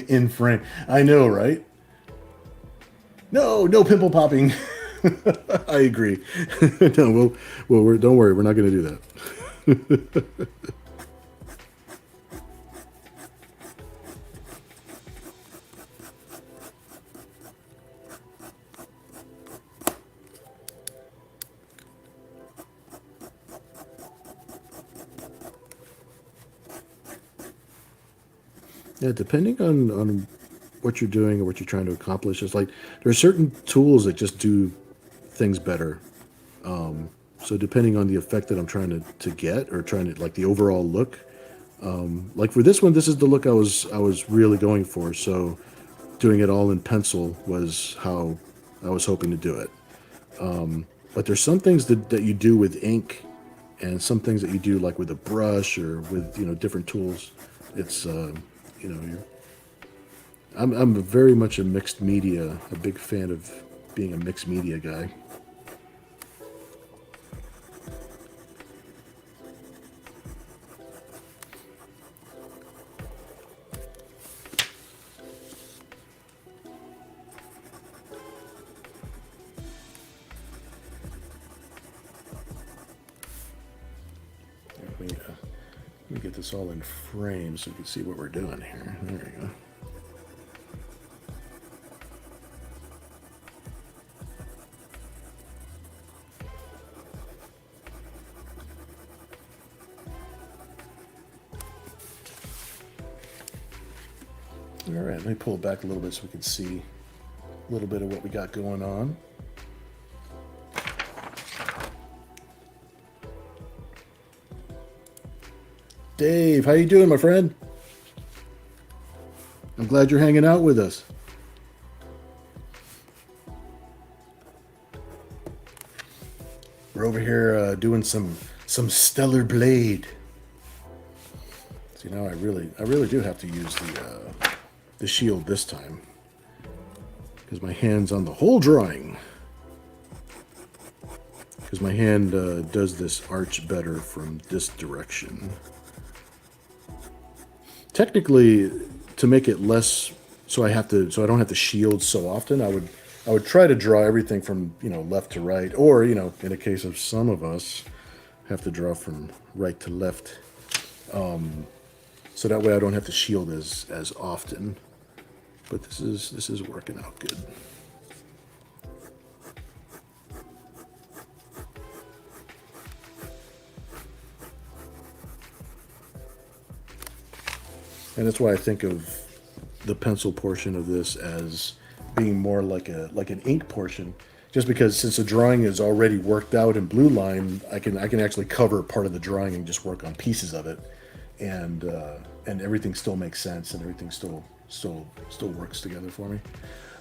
In frame. I know, right? No pimple popping. I agree. No, don't worry, we're not going to do that. Yeah, depending on what you're doing or what you're trying to accomplish, it's like there are certain tools that just do things better. So depending on the effect that I'm trying to get, or trying to like the overall look, like for this one, this is the look I was really going for. So doing it all in pencil was how I was hoping to do it. But there's some things that you do with ink, and some things that you do like with a brush or with different tools. It's I'm very much a mixed media, a big fan of being a mixed media guy. Let me get this all in frame so you can see what we're doing here. There we go. All right, let me pull it back a little bit so we can see a little bit of what we got going on. Dave, how you doing, my friend? I'm glad you're hanging out with us. We're over here doing some stellar blade. See, now I really do have to use the shield this time because my hand's on the whole drawing. Because my hand does this arch better from this direction. Technically, to make it less, so I don't have to shield so often, I would try to draw everything from, left to right, or, in the case of some of us, have to draw from right to left. So that way I don't have to shield as often. But this is working out good. And that's why I think of the pencil portion of this as being more like an ink portion, just because since the drawing is already worked out in blue line, I can actually cover part of the drawing and just work on pieces of it, and everything still makes sense and everything still works together for me.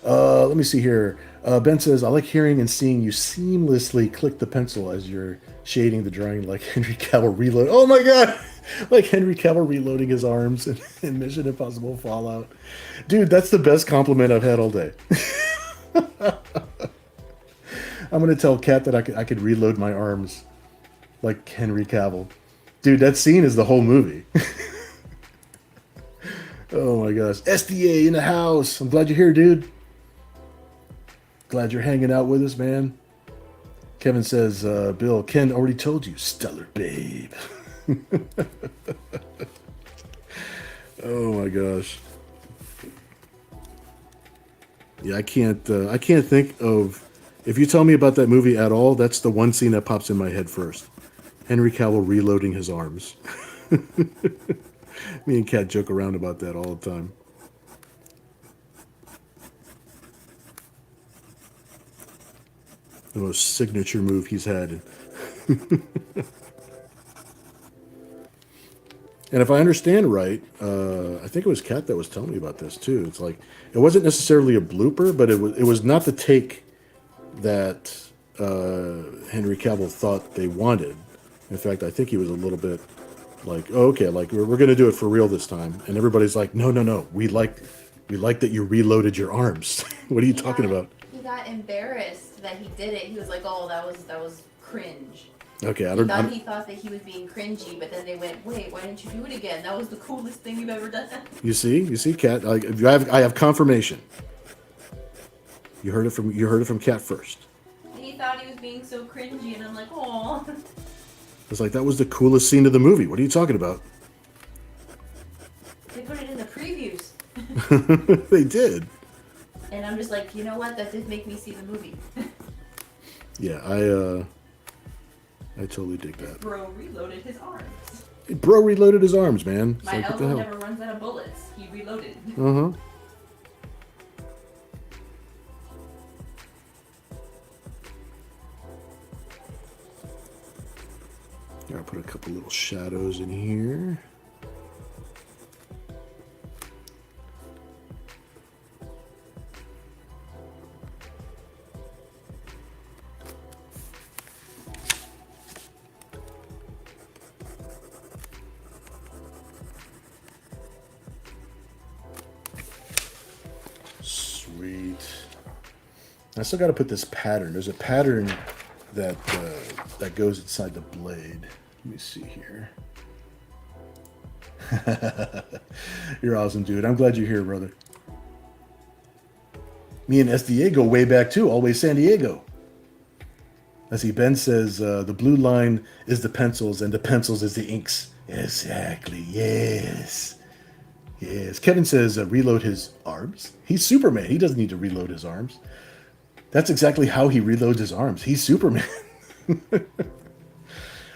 Let me see here. Ben says, I like hearing and seeing you seamlessly click the pencil as you're shading the drawing like Henry Cavill reload. Oh my god! Like Henry Cavill reloading his arms in Mission Impossible Fallout. Dude, that's the best compliment I've had all day. I'm going to tell Kat that I could reload my arms like Henry Cavill. Dude, that scene is the whole movie. Oh my gosh. SDA in the house. I'm glad you're here, dude. Glad you're hanging out with us, man. Kevin says, Bill, Ken already told you. Stellar babe. Oh my gosh. Yeah, I can't think of, if you tell me about that movie at all, that's the one scene that pops in my head first. Henry Cavill reloading his arms. Me and Kat joke around about that all the time. The most signature move he's had. And if I understand right, I think it was Kat that was telling me about this too. It's like, it wasn't necessarily a blooper, but it was not the take that Henry Cavill thought they wanted. In fact, I think he was a little bit like, oh, okay, like we're going to do it for real this time. And everybody's like, no, we like that you reloaded your arms. What are you talking about? He got embarrassed that he did it. He was like, oh, that was cringe. Okay, He thought that he was being cringy, but then they went, wait, why didn't you do it again? That was the coolest thing you've ever done. You see, Kat. I have confirmation. You heard it from Kat first. He thought he was being so cringy, and I'm like, oh. It's like, that was the coolest scene of the movie. What are you talking about? They put it in the previews. They did. And I'm just like, you know what? That did make me see the movie. Yeah, I totally dig that. Bro reloaded his arms. Bro reloaded his arms, man. It's My like, what the elbow hell? never runs out of bullets. He reloaded. Uh-huh. Gotta put a couple little shadows in here. Sweet. I still got to put this pattern. There's a pattern that goes inside the blade. Let me see here. You're awesome, dude. I'm glad you're here, brother. Me and SDA go way back too, always San Diego. I see Ben says the blue line is the pencils and the pencils is the inks. Exactly, yes. Yes. Kevin says reload his arms. He's Superman. He doesn't need to reload his arms. That's exactly how he reloads his arms. He's Superman.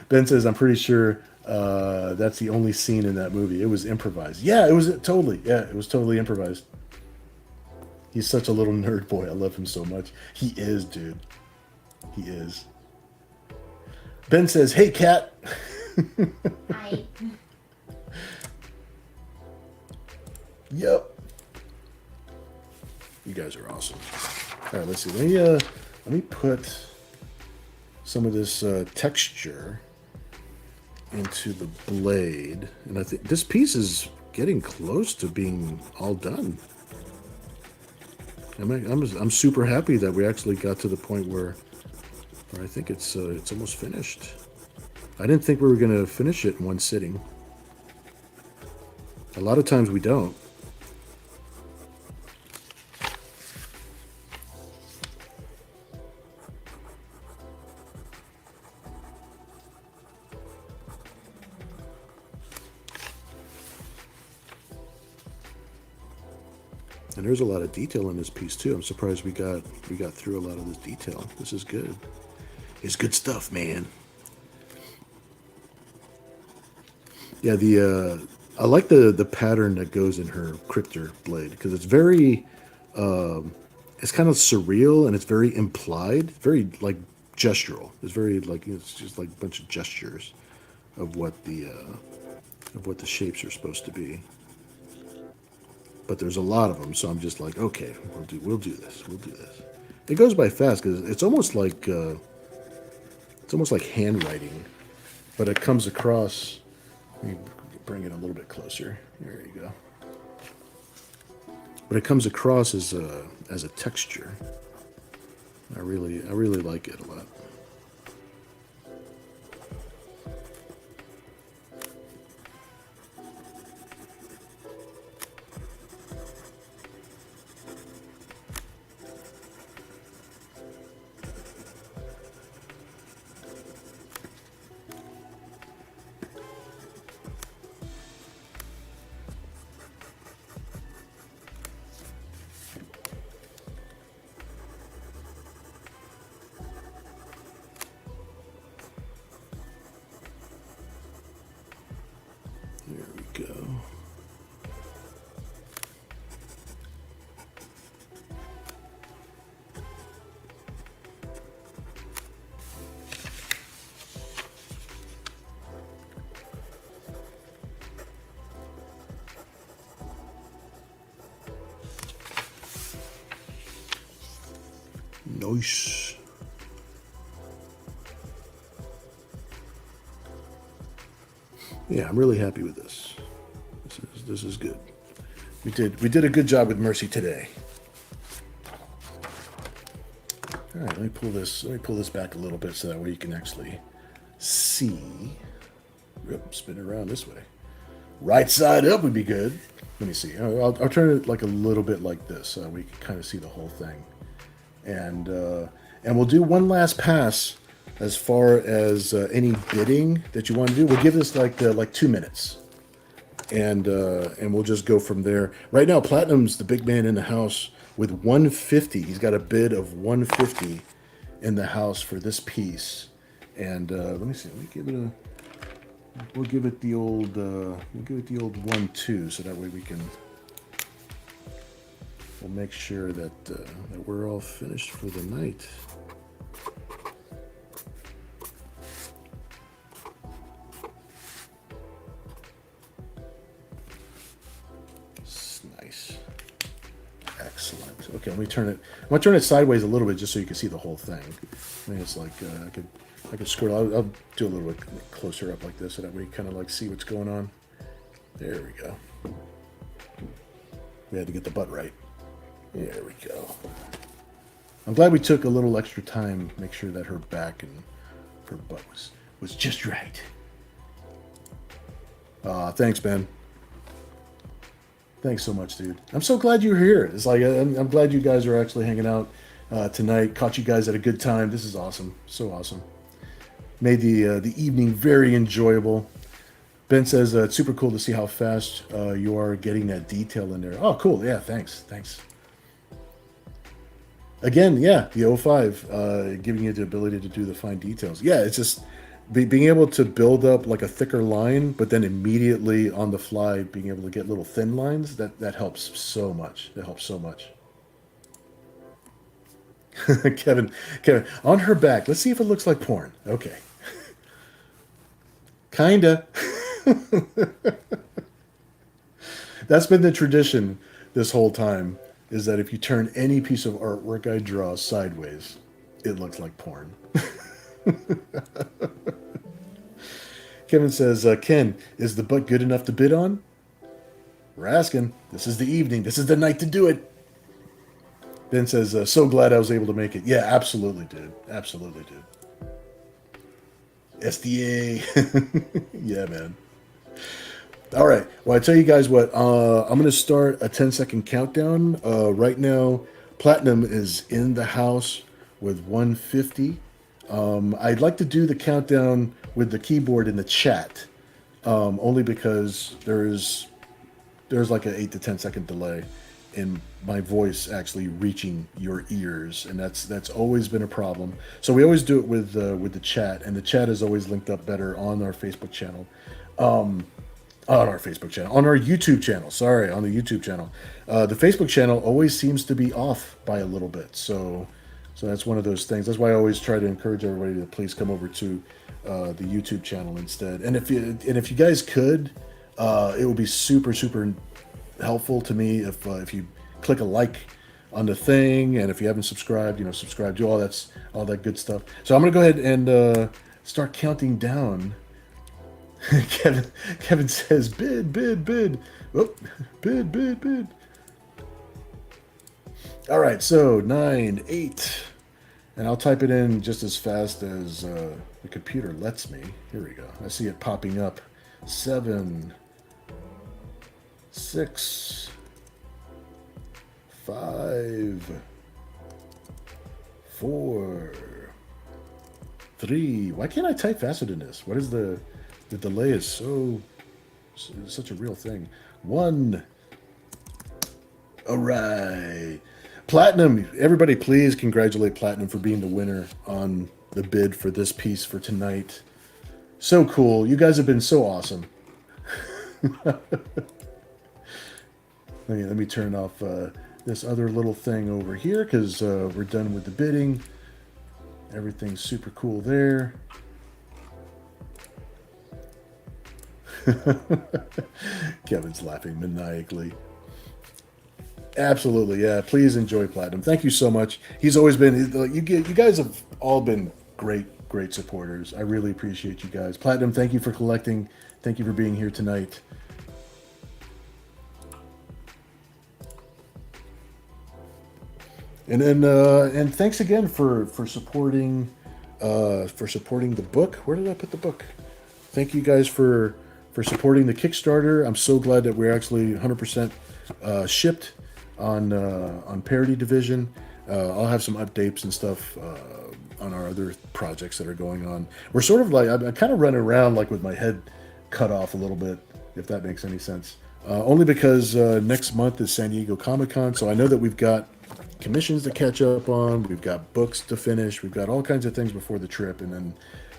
Ben says, I'm pretty sure That's the only scene in that movie. It was improvised. Yeah, it was totally. Yeah, it was totally improvised. He's such a little nerd boy. I love him so much. He is, dude. He is. Ben says, "Hey, cat." Hi. Yep. You guys are awesome. All right, let's see. Let me put some of this texture into the blade, and I think this piece is getting close to being all done. I'm super happy that we actually got to the point where I think it's almost finished. I didn't think we were going to finish it in one sitting. A lot of times we don't. And there's a lot of detail in this piece too. I'm surprised we got through a lot of this detail. This is good. It's good stuff, man. Yeah, I like the pattern that goes in her cryptor blade because it's very it's kind of surreal and it's very implied, very like gestural. It's very like it's just like a bunch of gestures of what the shapes are supposed to be. But there's a lot of them, so I'm just like, okay, we'll do this. It goes by fast because it's almost like handwriting, but it comes across. Let me bring it a little bit closer. There you go. But it comes across as a texture. I really like it a lot. There we go. Nice. Yeah, I'm really happy with this. This is good. We did a good job with Mercy today. All right, let me pull this back a little bit so that way you can actually see. Yep, spin it around this way. Right side up would be good. Let me see. I'll turn it like a little bit like this so that we can kind of see the whole thing. And we'll do one last pass as far as any bidding that you want to do. We'll give this like 2 minutes, and we'll just go from there. Right now, Platinum's the big man in the house with 150. He's got a bid of 150 in the house for this piece. And let me see. We'll give it the old 1-2, so that way we'll make sure that we're all finished for the night. Nice. Excellent. Okay, let me turn it. I'm gonna turn it sideways a little bit just so you can see the whole thing. I mean, it's like I could scroll. I'll do a little bit closer up like this, so that we kind of like see what's going on. There we go. We had to get the butt right. There we go. I'm glad we took a little extra time to make sure that her back and her butt was just right. Thanks, Ben. Thanks so much, dude. I'm so glad you're here. It's like I'm glad you guys are actually hanging out tonight. Caught you guys at a good time. This is awesome. So awesome. Made the evening very enjoyable. Ben says it's super cool to see how fast you are getting that detail in there. Oh, cool. Yeah, thanks. Again, yeah, the 05 giving you the ability to do the fine details. Yeah, it's just being able to build up like a thicker line, but then immediately on the fly being able to get little thin lines, that helps so much. That helps so much. Kevin, on her back. Let's see if it looks like porn. Okay. Kinda. That's been the tradition this whole time, is that if you turn any piece of artwork I draw sideways, it looks like porn. Kevin says, Ken, is the butt good enough to bid on? We're asking. This is the evening. This is the night to do it. Ben says, so glad I was able to make it. Yeah, absolutely, dude. Absolutely, dude. SDA. Yeah, man. All right. Well, I tell you guys what. I'm going to start a 10-second countdown. Right now, Platinum is in the house with 150. I'd like to do the countdown with the keyboard in the chat, only because there's like an 8 to 10 second delay in my voice actually reaching your ears, and that's always been a problem. So we always do it with the chat, and the chat is always linked up better on our Facebook channel. On our YouTube channel. Sorry, on the YouTube channel. The Facebook channel always seems to be off by a little bit, so that's one of those things. That's why I always try to encourage everybody to please come over to the YouTube channel instead. And if you guys could, it would be super helpful to me if you click a like on the thing, and if you haven't subscribed, subscribe, do all that good stuff. So I'm gonna go ahead and start counting down. Kevin says bid. Oh, bid. All right, so 9, 8, and I'll type it in just as fast as the computer lets me. Here we go. I see it popping up. 7, 6, 5, 4, 3. Why can't I type faster than this? What is the delay is such a real thing. 1. All right. Platinum. Everybody please congratulate Platinum for being the winner on the bid for this piece for tonight. So cool. You guys have been so awesome. Let me turn off this other little thing over here, because we're done with the bidding. Everything's super cool there. Kevin's laughing maniacally. Absolutely, yeah. Please enjoy Platinum. Thank you so much. He's always been. You guys have all been great supporters. I really appreciate you guys. Platinum, thank you for collecting. Thank you for being here tonight. And then and thanks again for supporting the book. Where did I put the book? Thank you guys for supporting the Kickstarter. I'm so glad that we're actually 100% shipped on Parody Division. I'll have some updates and stuff on our other projects that are going on. We're sort of like, I'm kind of running around like with my head cut off a little bit, if that makes any sense. Only because next month is San Diego Comic-Con, so I know that we've got commissions to catch up on, we've got books to finish, we've got all kinds of things before the trip, and then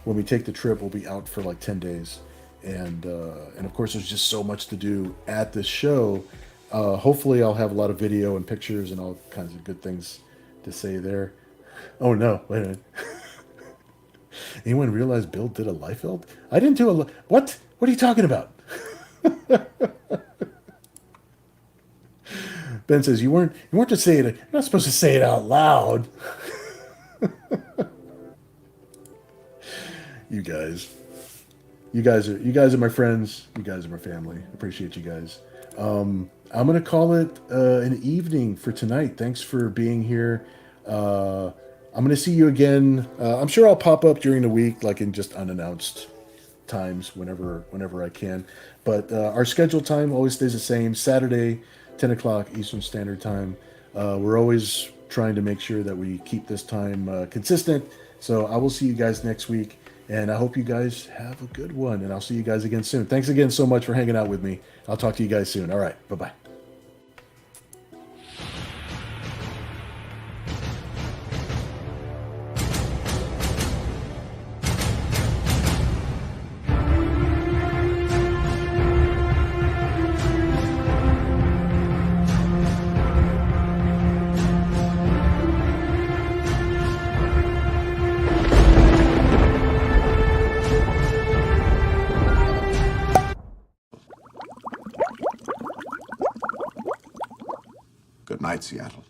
when we take the trip, we'll be out for like 10 days. And of course, there's just so much to do at this show. Hopefully, I'll have a lot of video and pictures and all kinds of good things to say there. Oh no, wait a minute. Anyone realize Bill did a Liefeld? I didn't do a... What? What are you talking about? Ben says, you weren't to say it... You're not supposed to say it out loud. You guys are my friends. You guys are my family. Appreciate you guys. I'm gonna call it an evening for tonight. Thanks for being here. I'm gonna see you again. I'm sure I'll pop up during the week, like in just unannounced times, whenever I can. But our scheduled time always stays the same. Saturday, 10 o'clock Eastern Standard Time. We're always trying to make sure that we keep this time consistent. So I will see you guys next week. And I hope you guys have a good one. And I'll see you guys again soon. Thanks again so much for hanging out with me. I'll talk to you guys soon. All right. Bye-bye. Good night, Seattle.